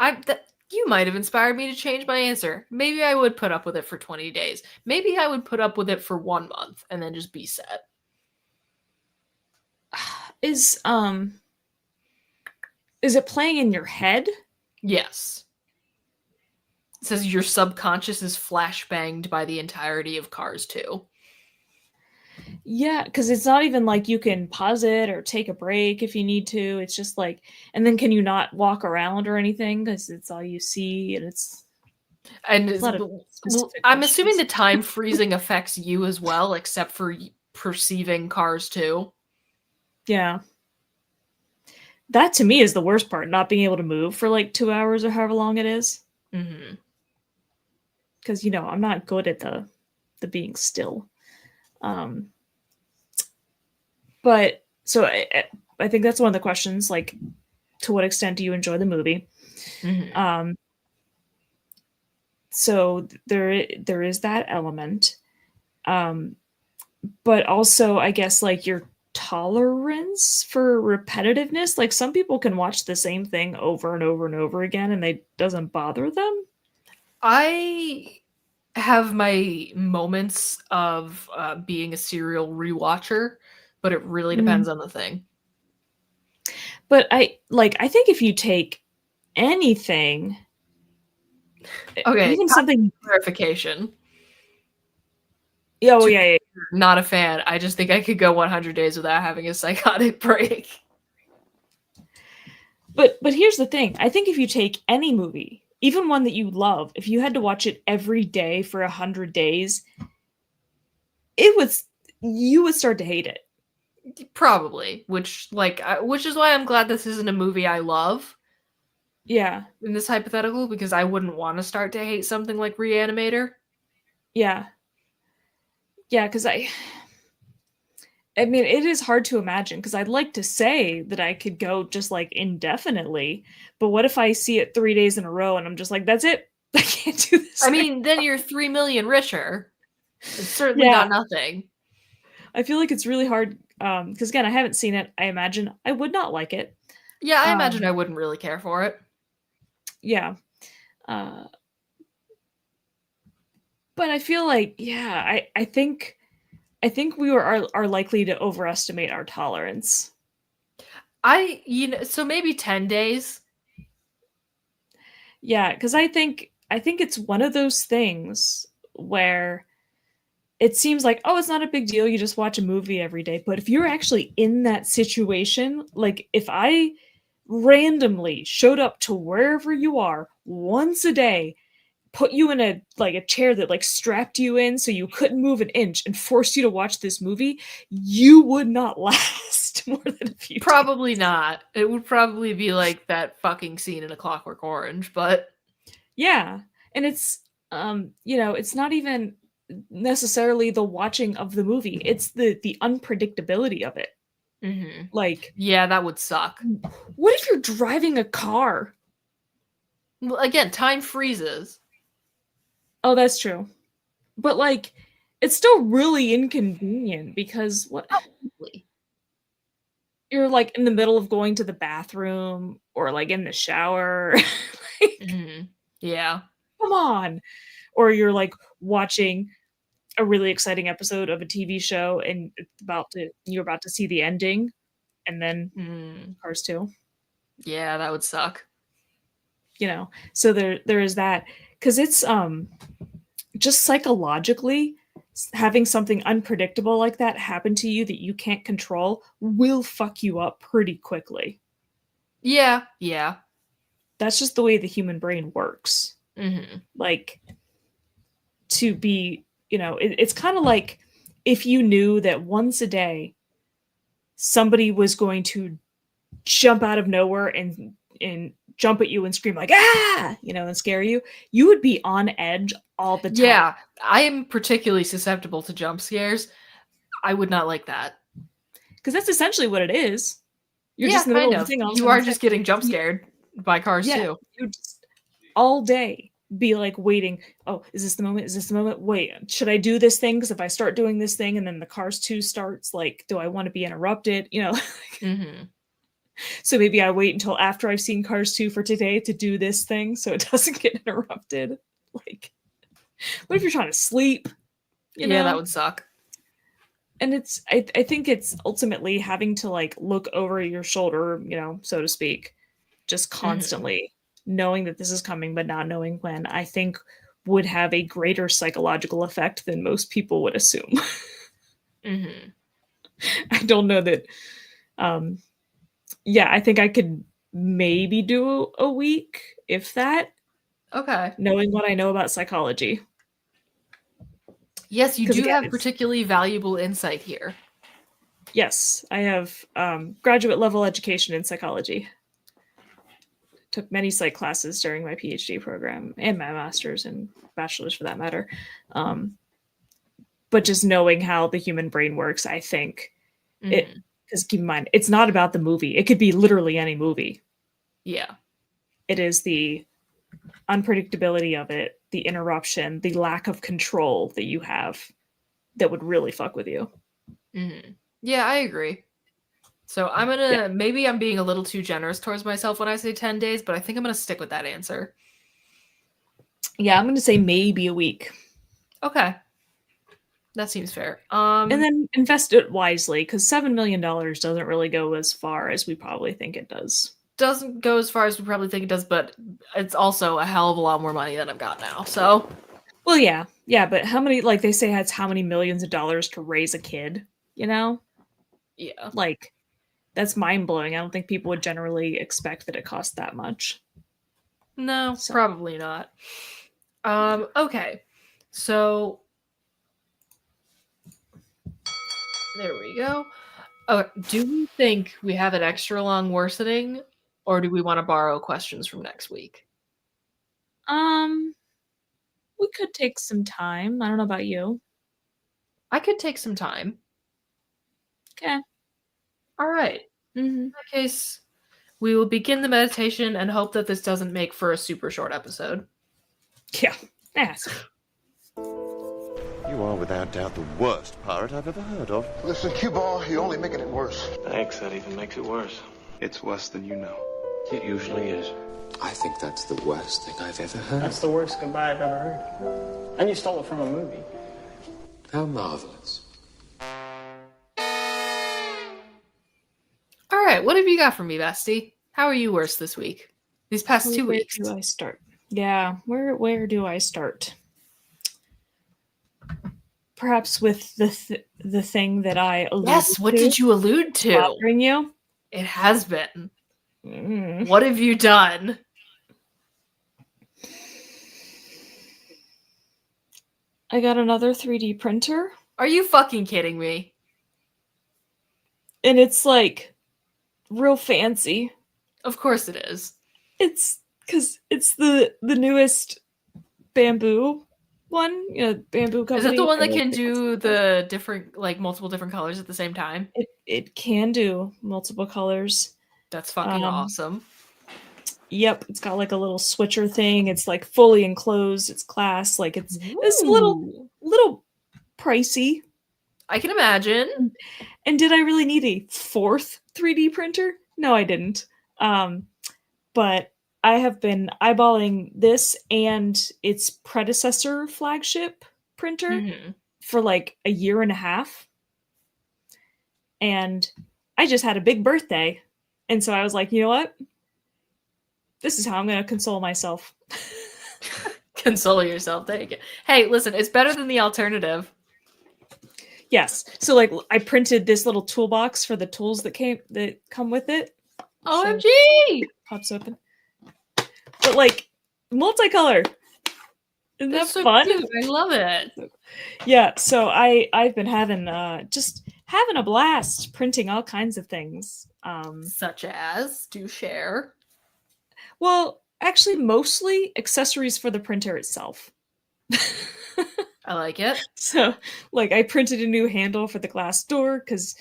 You might have inspired me to change my answer. Maybe I would put up with it for 20 days. Maybe I would put up with it for 1 month and then just be set. is um is it playing in your head? Yes. It says your subconscious is flashbanged by the entirety of Cars 2. Yeah, because it's not even like you can pause it or take a break if you need to. It's just like, and then can you not walk around or anything because it's all you see, and it's And a lot of specific I'm assuming questions. the time freezing affects you as well, except for perceiving Cars 2. Yeah, that to me is the worst part, not being able to move for like 2 hours or however long it is. Mm-hmm. Because I'm not good at the being still. Um, but so I think that's one of the questions, like, to what extent do you enjoy the movie? Mm-hmm. So there is that element, but also I guess like your tolerance for repetitiveness. Like some people can watch the same thing over and over and over again, and they doesn't bother them. I have my moments of being a serial rewatcher, but it really Mm. depends on the thing. But I think if you take anything, Okay, even something. clarification. Oh yeah, yeah. Not a fan. I just think I could go 100 days without having a psychotic break. But here's the thing. I think if you take any movie, even one that you love, if you had to watch it every day for 100 days, it was you would start to hate it. Probably, which is why I'm glad this isn't a movie I love Yeah, in this hypothetical, because I wouldn't want to start to hate something like Reanimator. yeah, yeah. Because I mean, it is hard to imagine. Because I'd like to say that I could go just like indefinitely, but what if I see it 3 days in a row and I'm just like, that's it. I can't do this. I mean, then you're 3 million richer. It's certainly Yeah, not nothing. I feel like it's really hard. Because again, I haven't seen it. I imagine I would not like it. Yeah, I imagine Um, I wouldn't really care for it. yeah. Uh, but I feel like, yeah, I think we are likely to overestimate our tolerance. So maybe 10 days. Yeah, because I think it's one of those things where it seems like, oh, it's not a big deal, you just watch a movie every day. But if you're actually in that situation, like if I randomly showed up to wherever you are once a day, put you in a chair that like strapped you in so you couldn't move an inch and forced you to watch this movie, you would not last more than a few days. Probably not. It would probably be like that fucking scene in A Clockwork Orange, but Yeah. And it's not even necessarily the watching of the movie. It's the unpredictability of it. mm-hmm. Like, Yeah, that would suck. what if you're driving a car? Well, again, time freezes. Oh, that's true. But like it's still really inconvenient because what Probably. you're like in the middle of going to the bathroom or like in the shower. Like, Mm-hmm. Yeah. come on. Or you're like watching a really exciting episode of a TV show and you're about to see the ending and then Mm. Cars 2. Yeah, that would suck. So there is that, because it's just psychologically having something unpredictable like that happen to you that you can't control will fuck you up pretty quickly. Yeah, yeah. That's just the way the human brain works. Mm-hmm. Like, to be, it's kind of like if you knew that once a day somebody was going to jump out of nowhere and jump at you and scream like and scare you, you would be on edge all the time. Yeah, I am particularly susceptible to jump scares. I would not like that. Because that's essentially what it is. You're Yeah, just in the middle kind of the of. thing. All of a You sudden are it's just like, getting jump scared by cars yeah, too. you just all day be like waiting. Oh, is this the moment? Is this the moment? Wait, should I do this thing? Because if I start doing this thing and then the Cars 2 starts, like, do I want to be interrupted? You know, Mm-hmm. so maybe I wait until after I've seen Cars 2 for today to do this thing so it doesn't get interrupted. Like, what if you're trying to sleep? You Yeah, that know? would suck. And I think it's ultimately having to like look over your shoulder, you know, so to speak, just Mm-hmm. constantly knowing that this is coming but not knowing when, I think would have a greater psychological effect than most people would assume. Mm-hmm. I don't know that um yeah, I think I could maybe do a week, if that, Okay. knowing what I know about psychology. Yes, you Because do again, have it's particularly valuable insight here. yes, I have graduate level education in psychology. Took many psych classes during my PhD program and my master's and bachelor's for that matter. Um, but just knowing how the human brain works, I think it, Mm-hmm. because keep in mind, it's not about the movie. It could be literally any movie. Yeah. It is the unpredictability of it, the interruption, the lack of control that you have that would really fuck with you. Mm-hmm. Yeah, I agree. So I'm Yeah. gonna, maybe I'm being a little too generous towards myself when I say 10 days, but I think I'm gonna stick with that answer. Yeah, I'm going to say maybe a week. Okay. That seems fair. And then invest it wisely because $7 million doesn't really go as far as we probably think it does. Doesn't go as far as we probably think it does, but it's also a hell of a lot more money than I've got now. So Well, yeah, but how many, like they say, it's how many millions of dollars to raise a kid, you know? yeah. Like, that's mind blowing. I don't think people would generally expect that it costs that much. No, So, probably not. Okay. So there we go. Do we think we have an extra long worsening, or do we want to borrow questions from next week? um, we could take some time. I don't know about you. I could take some time. Okay. All right. Mm-hmm. In that case, we will begin the meditation and hope that this doesn't make for a super short episode. Yeah. Yes. You are without doubt the worst pirate I've ever heard of. Listen, cue ball, you're only making it worse. Thanks, that even makes it worse. It's worse than you know. It usually is. I think that's the worst thing I've ever heard. That's the worst goodbye I've ever heard. And you stole it from a movie. How marvelous. All right, what have you got for me, bestie? How are you worse this week? These past 2 Where weeks. do I start? Yeah, where do I start? Perhaps with the thing that I alluded Yes, what to did you allude to? bothering you? It has been. Mm. What have you done? I got another 3D printer, Are you fucking kidding me? and it's like real fancy. Of course it is. It's because it's the newest bamboo one, you know, bamboo company. Is it the one that They're can like- do the different, like, multiple different colors at the same time? It can do multiple colors. That's fucking awesome. Yep, it's got like a little switcher thing. It's like fully enclosed. It's glass. Like it's a little pricey. I can imagine. And did I really need a fourth 3D printer? No, I didn't. But I have been eyeballing this and its predecessor flagship printer Mhm. for like a year and a half. And I just had a big birthday. And so I was like, you know what? This is how I'm going to console myself. Console yourself. There you go. Hey, listen, it's better than the alternative. Yes. So like I printed this little toolbox for the tools that come with it. OMG! Pops open. But like multicolor. Isn't that That's so fun? cute. I love it. Yeah, so I've been having just having a blast printing all kinds of things. Such as, do share. Well, actually mostly accessories for the printer itself. I like it. So, like, I printed a new handle for the glass door because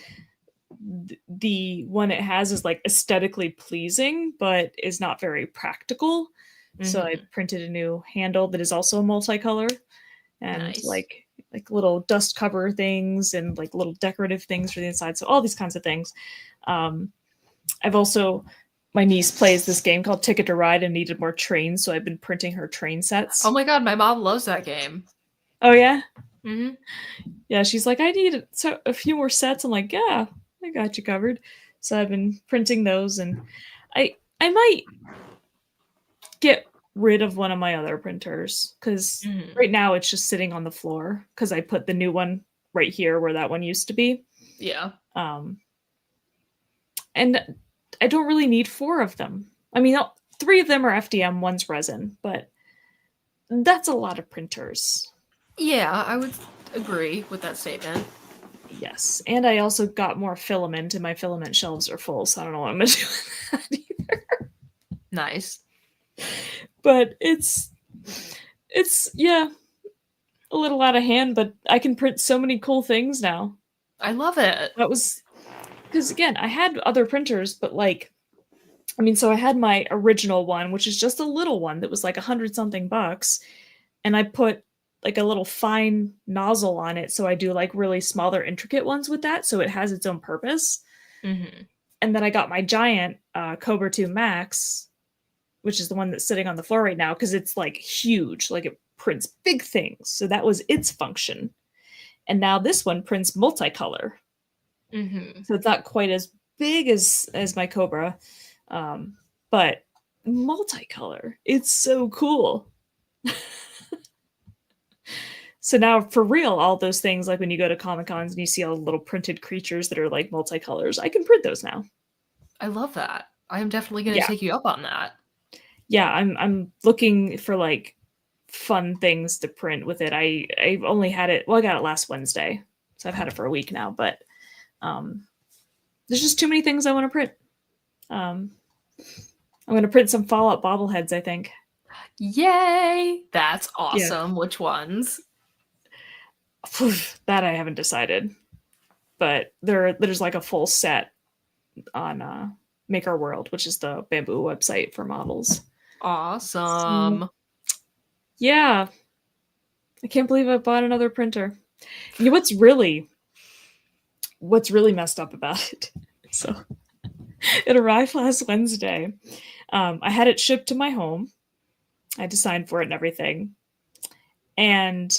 the one it has is like aesthetically pleasing, but is not very practical. So I Mhm. printed a new handle that is also multicolor, and Nice. like little dust cover things and like little decorative things for the inside. So all these kinds of things. I've also my niece plays this game called Ticket to Ride and needed more trains, so I've been printing her train sets. Oh my god, my mom loves that game. Oh yeah, Hmm. yeah. She's like, I need a few more sets. I'm like, yeah, I got you covered. So I've been printing those, and I might get rid of one of my other printers because Mhm. right now it's just sitting on the floor because I put the new one right here where that one used to be. Yeah. Um, and I don't really need four of them. I mean, three of them are FDM, one's resin, but that's a lot of printers. Yeah, I would agree with that statement. Yes, and I also got more filament, and my filament shelves are full, so I don't know what I'm gonna do with that either. Nice. But it's yeah, a little out of hand, but I can print so many cool things now. I love it. That was because again, I had other printers, but like, I mean, so I had my original one, which is just a little one that was like 100 something bucks, and I put like a little fine nozzle on it, so I do like really smaller, intricate ones with that, so it has its own purpose. Hmm. And then I got my giant Cobra 2 Max, which is the one that's sitting on the floor right now, because it's like huge, like it prints big things. So that was its function. And now this one prints multicolor. Hmm. So it's not quite as big as my Cobra, but multicolor. It's so cool. So now for real, all those things, like when you go to Comic Cons and you see all the little printed creatures that are like multicolors, I can print those now. I love that. I am definitely going to Yeah. take you up on that. Yeah, I'm looking for like fun things to print with it. I've only had it, well, I got it last Wednesday, so I've had it for a week now, but there's just too many things I want to print. Um, I'm going to print some Fallout bobbleheads, I think. Yay! That's Yeah. awesome. Which ones? That I haven't decided, but there's like a full set on Maker World, which is the Bamboo website for models. Awesome. So, yeah, I can't believe I bought another printer. You know what's really messed up about it? So it arrived last Wednesday. I had it shipped to my home. I had to sign for it and everything. And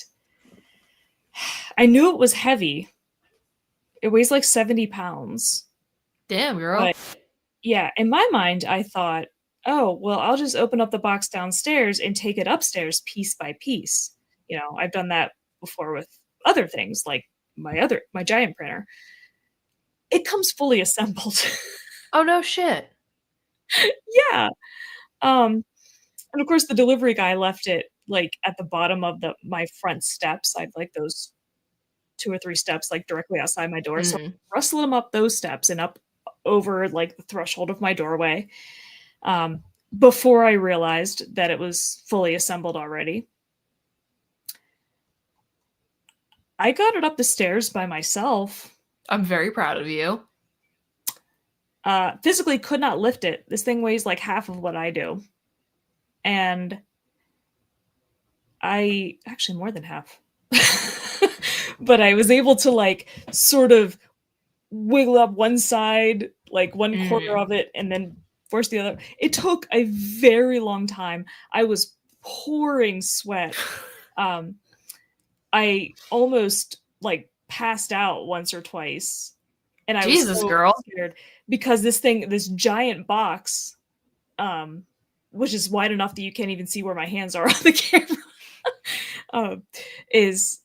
I knew it was heavy. It weighs like 70 pounds. Damn, girl. But yeah, in my mind, I thought, oh, well, I'll just open up the box downstairs and take it upstairs piece by piece. You know, I've done that before with other things like my giant printer. It comes fully assembled. Oh, no shit. Yeah. And of course the delivery guy left it like at the bottom of my front steps. I've like those 2 or 3 steps like directly outside my door. So I Mhm. rustle him up those steps and up over like the threshold of my doorway. Before I realized that it was fully assembled already. I got it up the stairs by myself. I'm very proud of you. Physically could not lift it. This thing weighs like half of what I do. And I actually more than half. But I was able to like sort of wiggle up one side, like one corner of it, and then force the other. It took a very long time. I was pouring sweat. I almost like passed out once or twice. And I was Jesus, so girl. scared because this giant box, which is wide enough that you can't even see where my hands are on the camera, is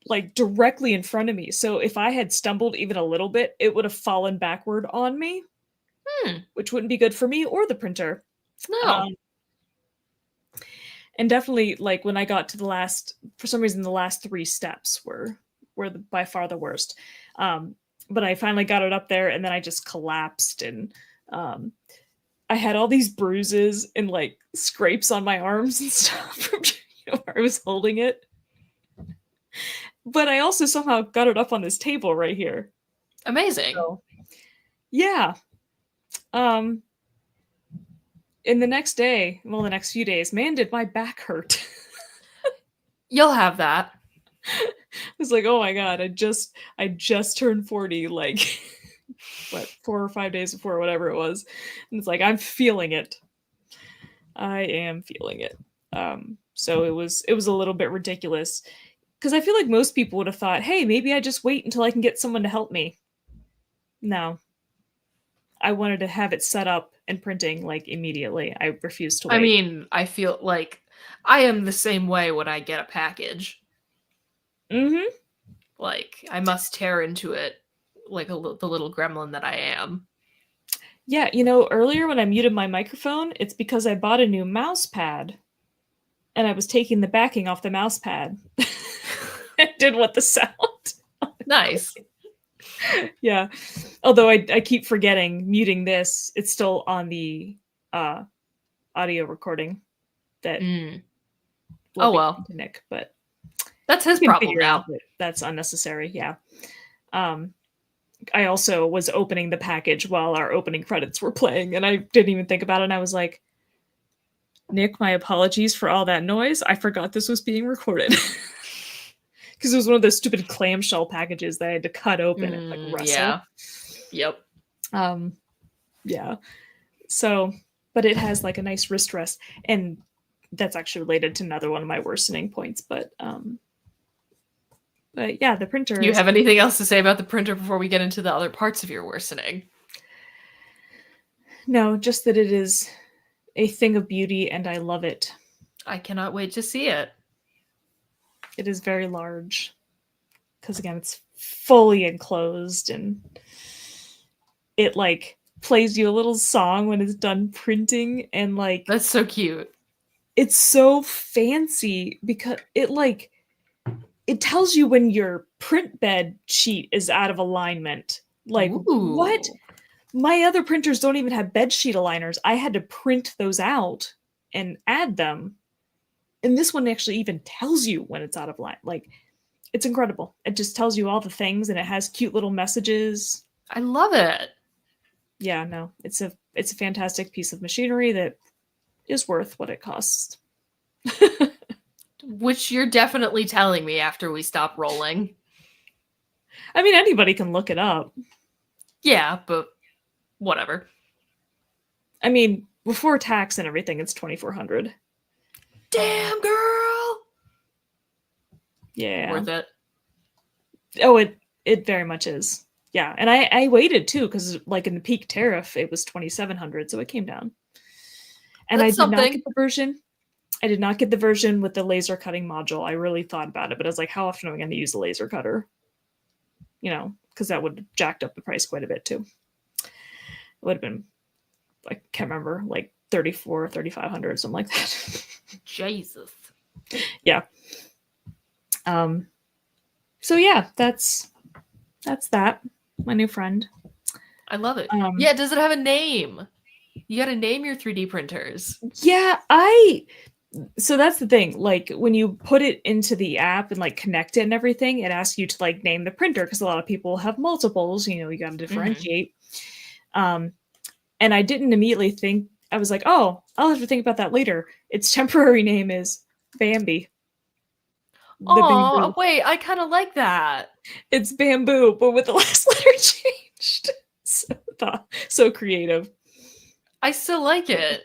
like directly in front of me. So if I had stumbled even a little bit, it would have fallen backward on me, which wouldn't be good for me or the printer. No. And definitely, like when I got to for some reason, the last 3 steps were by far the worst. But I finally got it up there, and then I just collapsed, and I had all these bruises and like scrapes on my arms and stuff from where I was holding it. But I also somehow got it up on this table right here. Amazing. So, yeah. And the next few days, man, did my back hurt. You'll have that. I was like, oh my god, I just turned 40, like what, 4 or 5 days before, whatever it was. And it's like, I'm feeling it. I am feeling it. So it was a little bit ridiculous. Because I feel like most people would have thought, hey, maybe I just wait until I can get someone to help me. No. I wanted to have it set up and printing like immediately. I refused to wait. I mean, I feel like I am the same way when I get a package. Mm-hmm. Like, I must tear into it like the little gremlin that I am. Yeah, earlier when I muted my microphone, it's because I bought a new mouse pad. And I was taking the backing off the mouse pad. I didn't want the sound. Nice. Yeah. Although I keep forgetting, muting this, it's still on the audio recording that Oh well. to Nick, but that's his problem now. That's unnecessary. Yeah. I also was opening the package while our opening credits were playing, and I didn't even think about it. And I was like, Nick, my apologies for all that noise. I forgot this was being recorded. Because it was one of those stupid clamshell packages that I had to cut open and like wrestle. Yeah. Yep. Yeah. So, but it has like a nice wrist rest, and that's actually related to another one of my worsening points. But yeah, the printer. Do you have anything else to say about the printer before we get into the other parts of your worsening? No, just that it is a thing of beauty, and I love it. I cannot wait to see it. It is very large. Because again, it's fully enclosed, and it like plays you a little song when it's done printing, and like that's so cute. It's so fancy because it tells you when your print bed sheet is out of alignment. Like, ooh. What? My other printers don't even have bed sheet aligners. I had to print those out and add them. And this one actually even tells you when it's out of line. Like, it's incredible. It just tells you all the things, and it has cute little messages. I love it. Yeah, no, it's a fantastic piece of machinery that is worth what it costs. Which you're definitely telling me after we stop rolling. I mean, anybody can look it up. Yeah, but whatever. I mean, before tax and everything, it's $2,400. Damn, girl. Yeah. Worth it. Oh, it very much is. Yeah, and I waited too, because like in the peak tariff, it was $2,700, so it came down. And That's I did not get the version. I did not get the version with the laser cutting module. I really thought about it, but I was like, how often am I going to use a laser cutter? Because that would have jacked up the price quite a bit too. It would have been, I can't remember, like $3,400 or $3,500, something like that. Jesus. Yeah. So yeah, that's that. My new friend. I love it. Yeah, does it have a name? You got to name your 3D printers. Yeah, so that's the thing. Like when you put it into the app and like connect it and everything, it asks you to like name the printer, because a lot of people have multiples, you got to differentiate. And I didn't immediately think, I was like, oh, I'll have to think about that later. Its temporary name is Bambi. Oh, wait, I kind of like that. It's bamboo, but with the last letter changed. So creative. I still like it.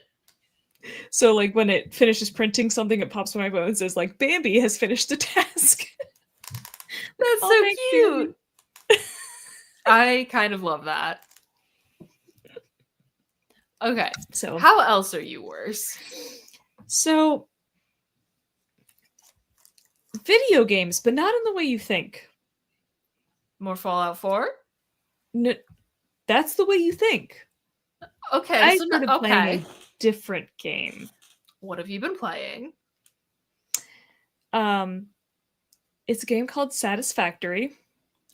So like when it finishes printing something, it pops on my phone and says like, Bambi has finished the task. That's so cute. I kind of love that. Okay, so how else are you worse? So video games, but not in the way you think. More Fallout 4? No, that's the way you think. Okay, I started playing a different game. What have you been playing? It's a game called Satisfactory.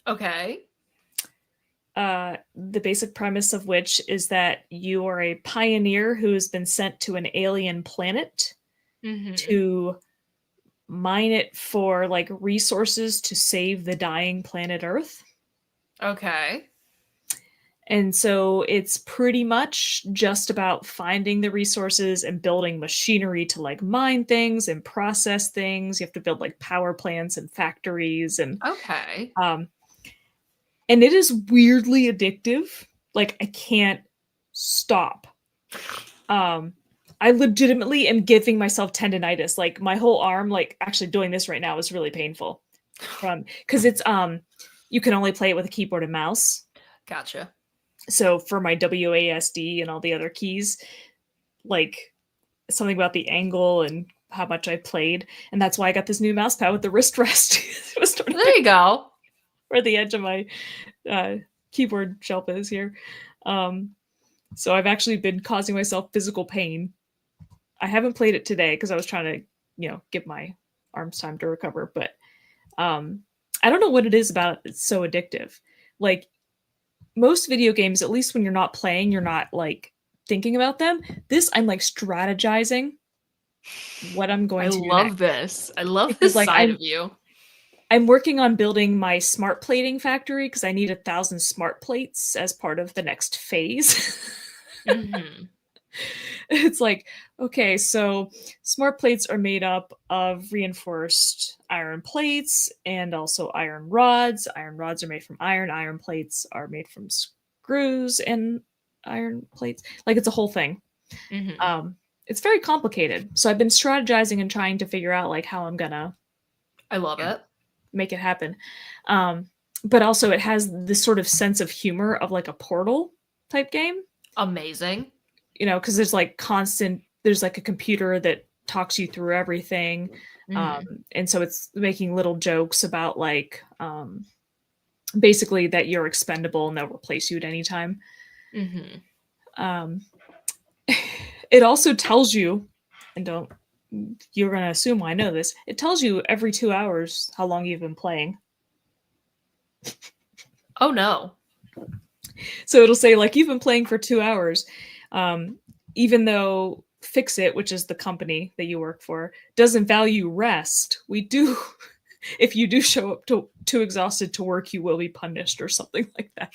Okay. The basic premise of which is that you are a pioneer who has been sent to an alien planet to mine it for like resources to save the dying planet Earth. Okay. And so it's pretty much just about finding the resources and building machinery to like mine things and process things. You have to build like power plants and factories and Okay. and it is weirdly addictive. Like I can't stop. I legitimately am giving myself tendinitis. Like my whole arm, like actually doing this right now is really painful. Because it's you can only play it with a keyboard and mouse. Gotcha. So for my WASD and all the other keys, like something about the angle and how much I played, and that's why I got this new mouse pad with the wrist rest. It was sort of There you go. where the edge of my keyboard shelf is here. So I've actually been causing myself physical pain. I haven't played it today because I was trying to, give my arms time to recover, but I don't know what it is about it that's so addictive. Like most video games, at least when you're not playing, you're not like thinking about them. This, I'm like strategizing what I'm going I to do love next. this. I love Because, this like, side of you. I'm working on building my smart plating factory because I need 1,000 smart plates as part of the next phase. Mm-hmm. It's like, okay, so smart plates are made up of reinforced iron plates and also iron rods. Iron rods are made from iron. Iron plates are made from screws and iron plates. Like it's a whole thing. Mm-hmm. It's very complicated. So I've been strategizing and trying to figure out like how I'm gonna I love it. make it happen. But also it has this sort of sense of humor of like a Portal type game. Amazing. Because there's like there's like a computer that talks you through everything. Mm-hmm. And so it's making little jokes about like basically that you're expendable and they'll replace you at any time. Mm-hmm. It also tells you, and you're going to assume I know this, it tells you every 2 hours how long you've been playing. Oh no. So it'll say like you've been playing for 2 hours. Even though Fixit, which is the company that you work for, doesn't value rest, we do. If you do show up too exhausted to work, you will be punished or something like that.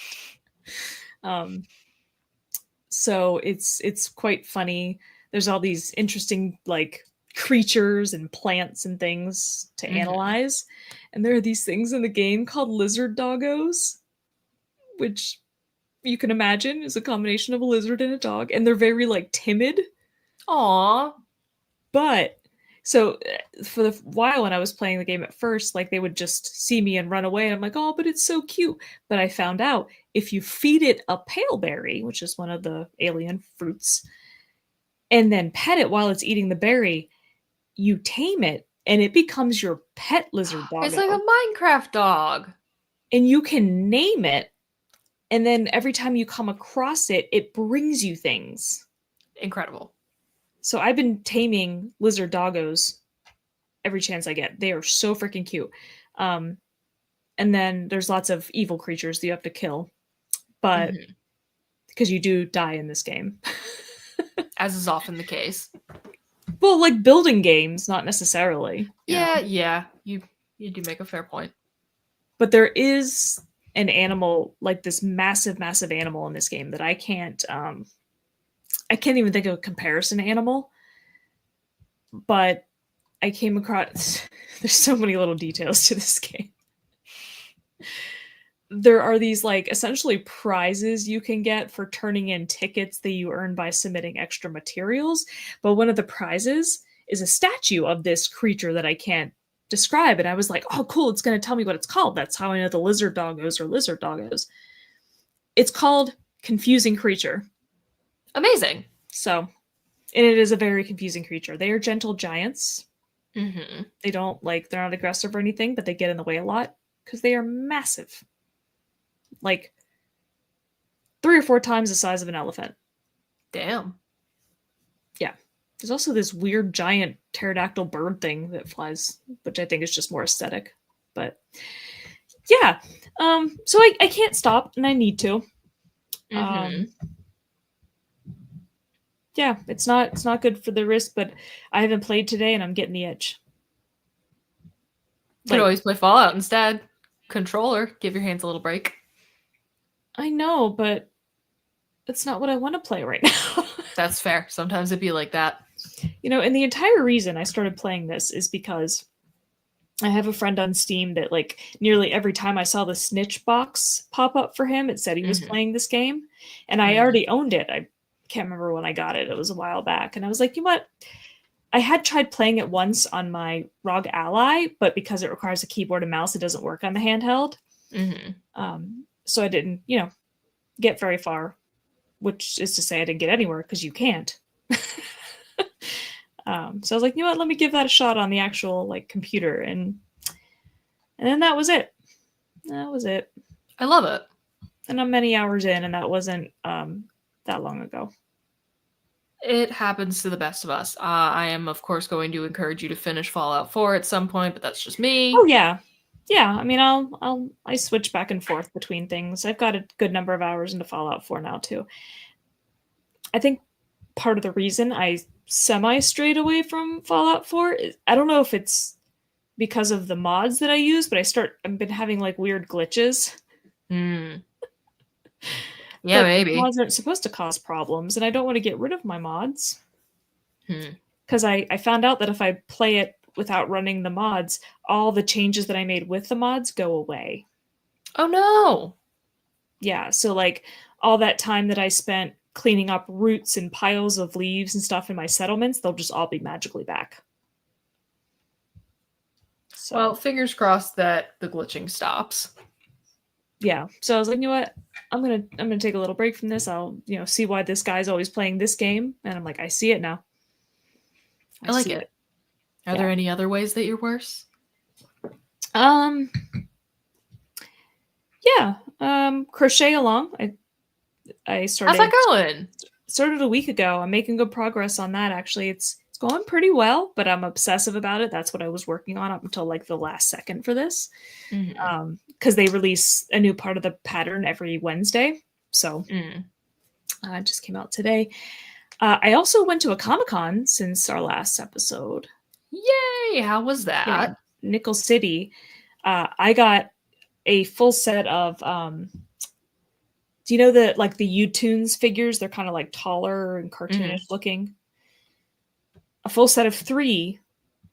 So it's quite funny. There's all these interesting like creatures and plants and things to analyze, and there are these things in the game called lizard doggos, which you can imagine is a combination of a lizard and a dog, and they're very like timid. Aw. But so for the while when I was playing the game at first, like they would just see me and run away. And I'm like, oh, but it's so cute. But I found out if you feed it a pale berry, which is one of the alien fruits, and then pet it while it's eating the berry, you tame it and it becomes your pet lizard dog. It's like a Minecraft dog. And you can name it. And then every time you come across it, it brings you things. Incredible. So I've been taming lizard doggos every chance I get. They are so freaking cute. And then there's lots of evil creatures that you have to kill. But because you do die in this game. As is often the case. Well, like building games, not necessarily. Yeah. You do make a fair point. But there is an animal, like this massive, massive animal in this game that I can't even think of a comparison animal. But I came across there's so many little details to this game. There are these like essentially prizes you can get for turning in tickets that you earn by submitting extra materials. But one of the prizes is a statue of this creature that I can't describe. And I was like, oh, cool. It's going to tell me what it's called. That's how I know the lizard doggos are lizard doggos. It's called Confusing Creature. Amazing. So, and it is a very confusing creature. They are gentle giants. Mm-hmm. They don't they're not aggressive or anything, but they get in the way a lot because they are massive. Like 3 or 4 times the size of an elephant. Damn. Yeah. There's also this weird giant pterodactyl bird thing that flies, which I think is just more aesthetic. But yeah. So I can't stop and I need to. Yeah, it's not good for the wrist, but I haven't played today and I'm getting the itch. You could always play Fallout instead. Controller, give your hands a little break. I know, but that's not what I want to play right now. That's fair. Sometimes it'd be like that. And the entire reason I started playing this is because I have a friend on Steam that, like, nearly every time I saw the snitch box pop up for him, it said he was playing this game. And I already owned it. I can't remember when I got it. It was a while back. And I was like, you know what? I had tried playing it once on my ROG Ally, but because it requires a keyboard and mouse, it doesn't work on the handheld. So I didn't, get very far, which is to say I didn't get anywhere because you can't. So I was like, you know what? Let me give that a shot on the actual computer, and then that was it. That was it. I love it. And I'm many hours in, and that wasn't that long ago. It happens to the best of us. I am, of course, going to encourage you to finish Fallout 4 at some point, but that's just me. Oh yeah. I mean, I switch back and forth between things. I've got a good number of hours into Fallout 4 now too. I think part of the reason I semi-strayed away from Fallout 4 is, I don't know if it's because of the mods that I use, but I've been having weird glitches. Yeah, maybe. Mods aren't supposed to cause problems, and I don't want to get rid of my mods. Because I found out that if I play it without running the mods, all the changes that I made with the mods go away. Oh no! Yeah, so all that time that I spent cleaning up roots and piles of leaves and stuff in my settlements, they'll just all be magically back. So, well, fingers crossed that the glitching stops. Yeah, so I was like, you know what? I'm gonna take a little break from this. I'll see why this guy's always playing this game, and I'm like, I see it now. I like it. Are there any other ways that you're worse? Crochet along. I started. How's that going? Started a week ago. I'm making good progress on that. Actually, it's going pretty well, but I'm obsessive about it. That's what I was working on up until the last second for this, because they release a new part of the pattern every Wednesday. So it just came out today. I also went to a Comic-Con since our last episode. Yay! How was that? Yeah, Nickel City. I got a full set of do you know the U-Tunes figures? They're kind of taller and cartoonish looking. A full set of 3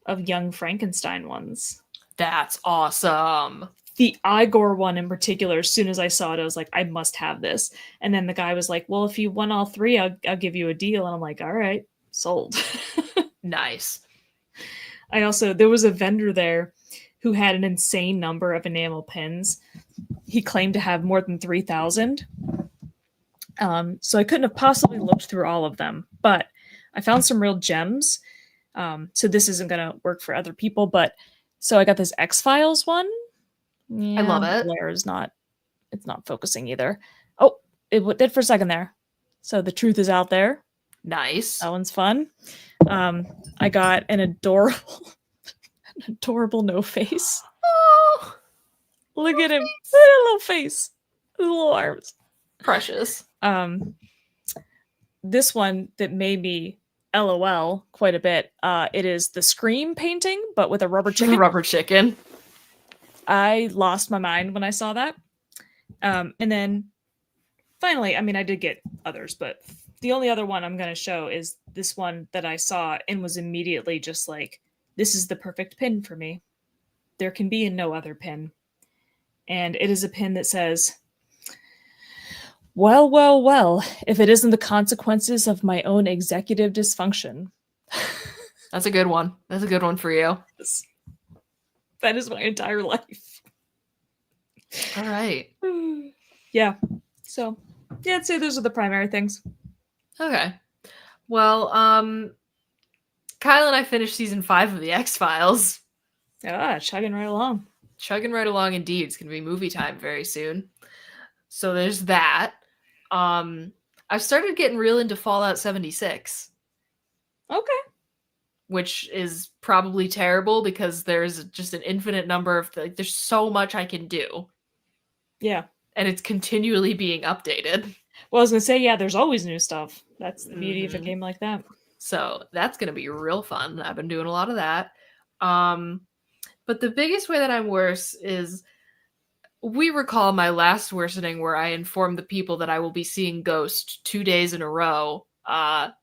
of Young Frankenstein ones. That's awesome. The Igor one in particular, as soon as I saw it, I was like, I must have this. And then the guy was like, well, if you want all 3, I'll give you a deal. And I'm like, all right, sold. Nice. There was a vendor there who had an insane number of enamel pins. He claimed to have more than 3,000. So I couldn't have possibly looked through all of them, but I found some real gems. So this isn't going to work for other people, but so I got this X-Files one. Yeah, I love it. It's not focusing either. Oh, it did for a second there. So the truth is out there. Nice. That one's fun. I got an adorable No Face. Oh, look at him. Look at his little face. His little arms. Precious. This one that made me LOL quite a bit. It is the Scream painting, but with a rubber chicken. Rubber chicken. I lost my mind when I saw that. And then finally, I mean, I did get others, but the only other one I'm going to show is this one that I saw and was immediately just like, this is the perfect pin for me. There can be no other pin. And it is a pin that says, well, well, well, if it isn't the consequences of my own executive dysfunction. That's a good one. That's a good one for you. That is my entire life. All right. Yeah. So, yeah, I'd say those are the primary things. Okay. Well, Kyle and I finished season 5 of the X-Files. Chugging right along. Chugging right along indeed. It's going to be movie time very soon. So there's that. I've started getting real into Fallout 76. Okay. Which is probably terrible because there's just an infinite number of there's so much I can do. Yeah. And it's continually being updated. Well, I was going to say, yeah, there's always new stuff. That's the beauty of a game like that. So that's going to be real fun. I've been doing a lot of that. But the biggest way that I'm worse is we recall my last worsening where I informed the people that I will be seeing Ghost 2 days in a row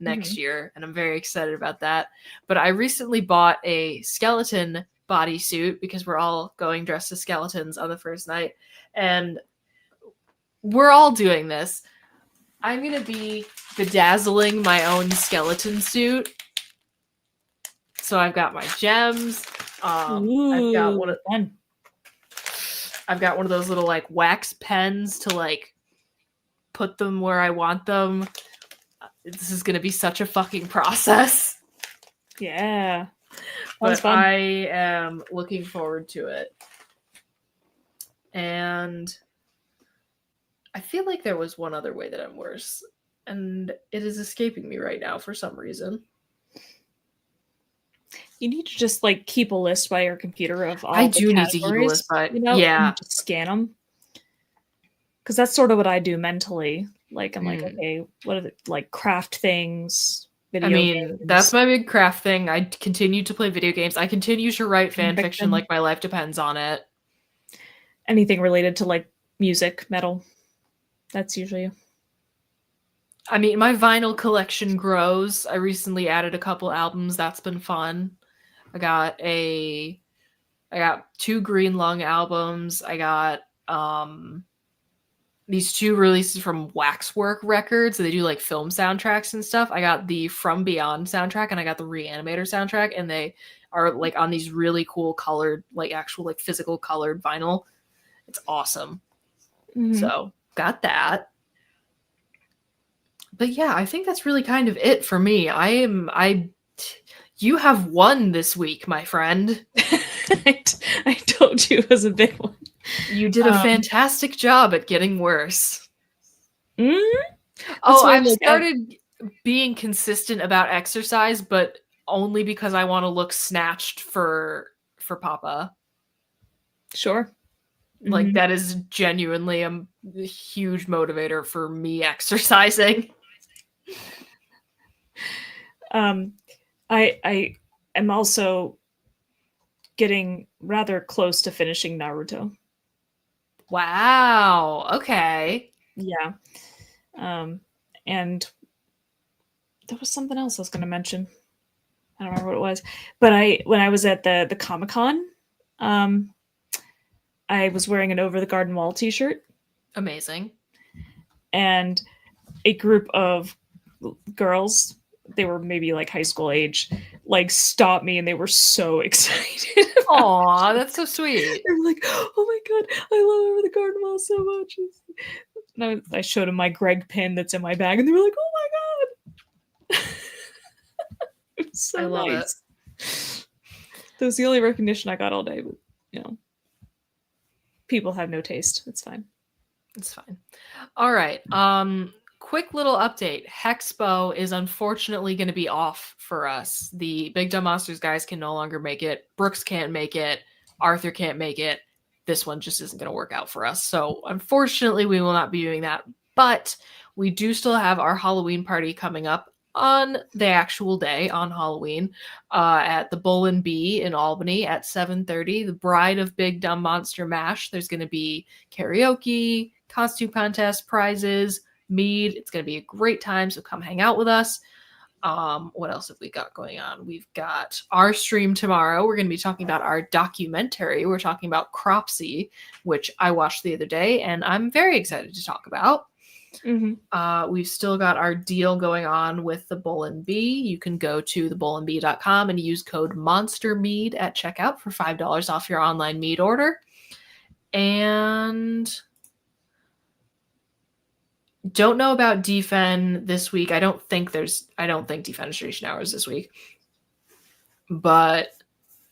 next year, and I'm very excited about that. But I recently bought a skeleton bodysuit because we're all going dressed as skeletons on the first night, and we're all doing this. I'm gonna be bedazzling my own skeleton suit. So I've got my gems. I've got fun. I've got one of those little like wax pens to like put them where I want them. This is gonna be such a fucking process. Yeah. But fun. I am looking forward to it. And I feel like there was one other way that I'm worse. And it is escaping me right now for some reason. You need to just like keep a list by your computer of all I the do need to keep a categories, list, but you know, yeah. and just scan them. Because that's sort of what I do mentally. Like I'm like, okay, what are the like craft things, video games. That's my big craft thing. I continue to play video games. I continue to write fan fiction like my life depends on it. Anything related to like music, metal. That's usually. I mean, my vinyl collection grows. I recently added a couple albums. That's been fun. I got 2 Green Lung albums. I got these 2 releases from Waxwork Records. So they do like film soundtracks and stuff. I got the From Beyond soundtrack and I got the Reanimator soundtrack, and they are like on these really cool colored, like actual like physical colored vinyl. It's awesome. So got that. But yeah, I think that's really kind of it for me. You have won this week, my friend. I told you it was a big one. You did a fantastic job at getting worse. Oh, I've started being consistent about exercise, but only because I want to look snatched for Papa. Sure. Like that is genuinely a huge motivator for me exercising. I am also getting rather close to finishing Naruto. Wow. Okay. Yeah. And there was something else I was going to mention. I don't remember what it was. But when I was at the Comic-Con, I was wearing an Over the Garden Wall t-shirt. Amazing. And a group of girls, they were maybe like high school age, like stopped me and they were so excited. Aw, that's so sweet. They were like, oh my god, I love Over the Garden Wall so much. And I showed them my Greg pin that's in my bag and they were like, oh my god. It was so I love nice. That was the only recognition I got all day, but you know. People have no taste. It's fine. It's fine. All right. Quick little update. Hexpo is unfortunately going to be off for us. The Big Dumb Monsters guys can no longer make it. Brooks can't make it. Arthur can't make it. This one just isn't going to work out for us. So unfortunately, we will not be doing that. But we do still have our Halloween party coming up on the actual day on Halloween at the Bull and Bee in Albany at 7:30. The Bride of Big Dumb Monster Mash. There's going to be karaoke, costume contest, prizes, mead. It's going to be a great time, so come hang out with us. What else have we got going on? We've got our stream tomorrow. We're going to be talking about our documentary. We're talking about Cropsy, which I watched the other day, and I'm very excited to talk about. We've still got our deal going on with the Bull and Bee. You can go to thebullandbee.com and use code MONSTERMEAD at checkout for $5 off your online mead order. And don't know about Defen this week. I don't think defenestration hours this week. But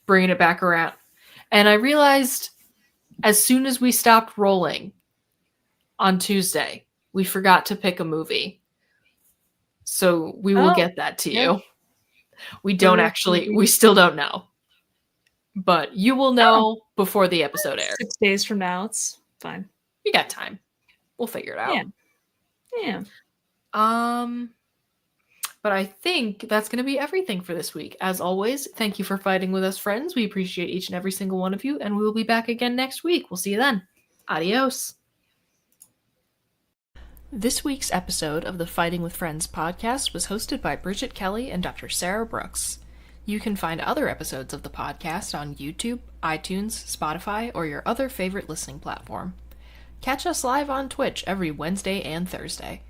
bringing it back around. And I realized as soon as we stopped rolling on Tuesday, we forgot to pick a movie. So we will get that to you. We still don't know. But you will know before the episode airs. 6 days from now, it's fine. We got time. We'll figure it out. Yeah. But But I think that's going to be everything for this week. As always, thank you for fighting with us, friends. We appreciate each and every single one of you, and we will be back again next week. We'll see you then. Adios. This week's episode of the Fighting with Friends podcast was hosted by Bridget Kelly and Dr. Sarah Brooks. You can find other episodes of the podcast on YouTube, iTunes, Spotify, or your other favorite listening platform. Catch us live on Twitch every Wednesday and Thursday.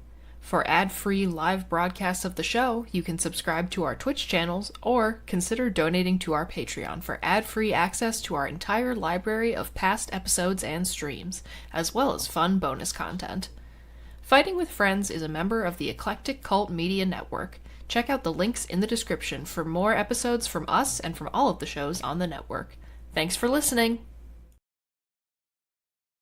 For ad-free live broadcasts of the show, you can subscribe to our Twitch channels or consider donating to our Patreon for ad-free access to our entire library of past episodes and streams, as well as fun bonus content. Fighting with Friends is a member of the Eclectic Cult Media Network. Check out the links in the description for more episodes from us and from all of the shows on the network. Thanks for listening!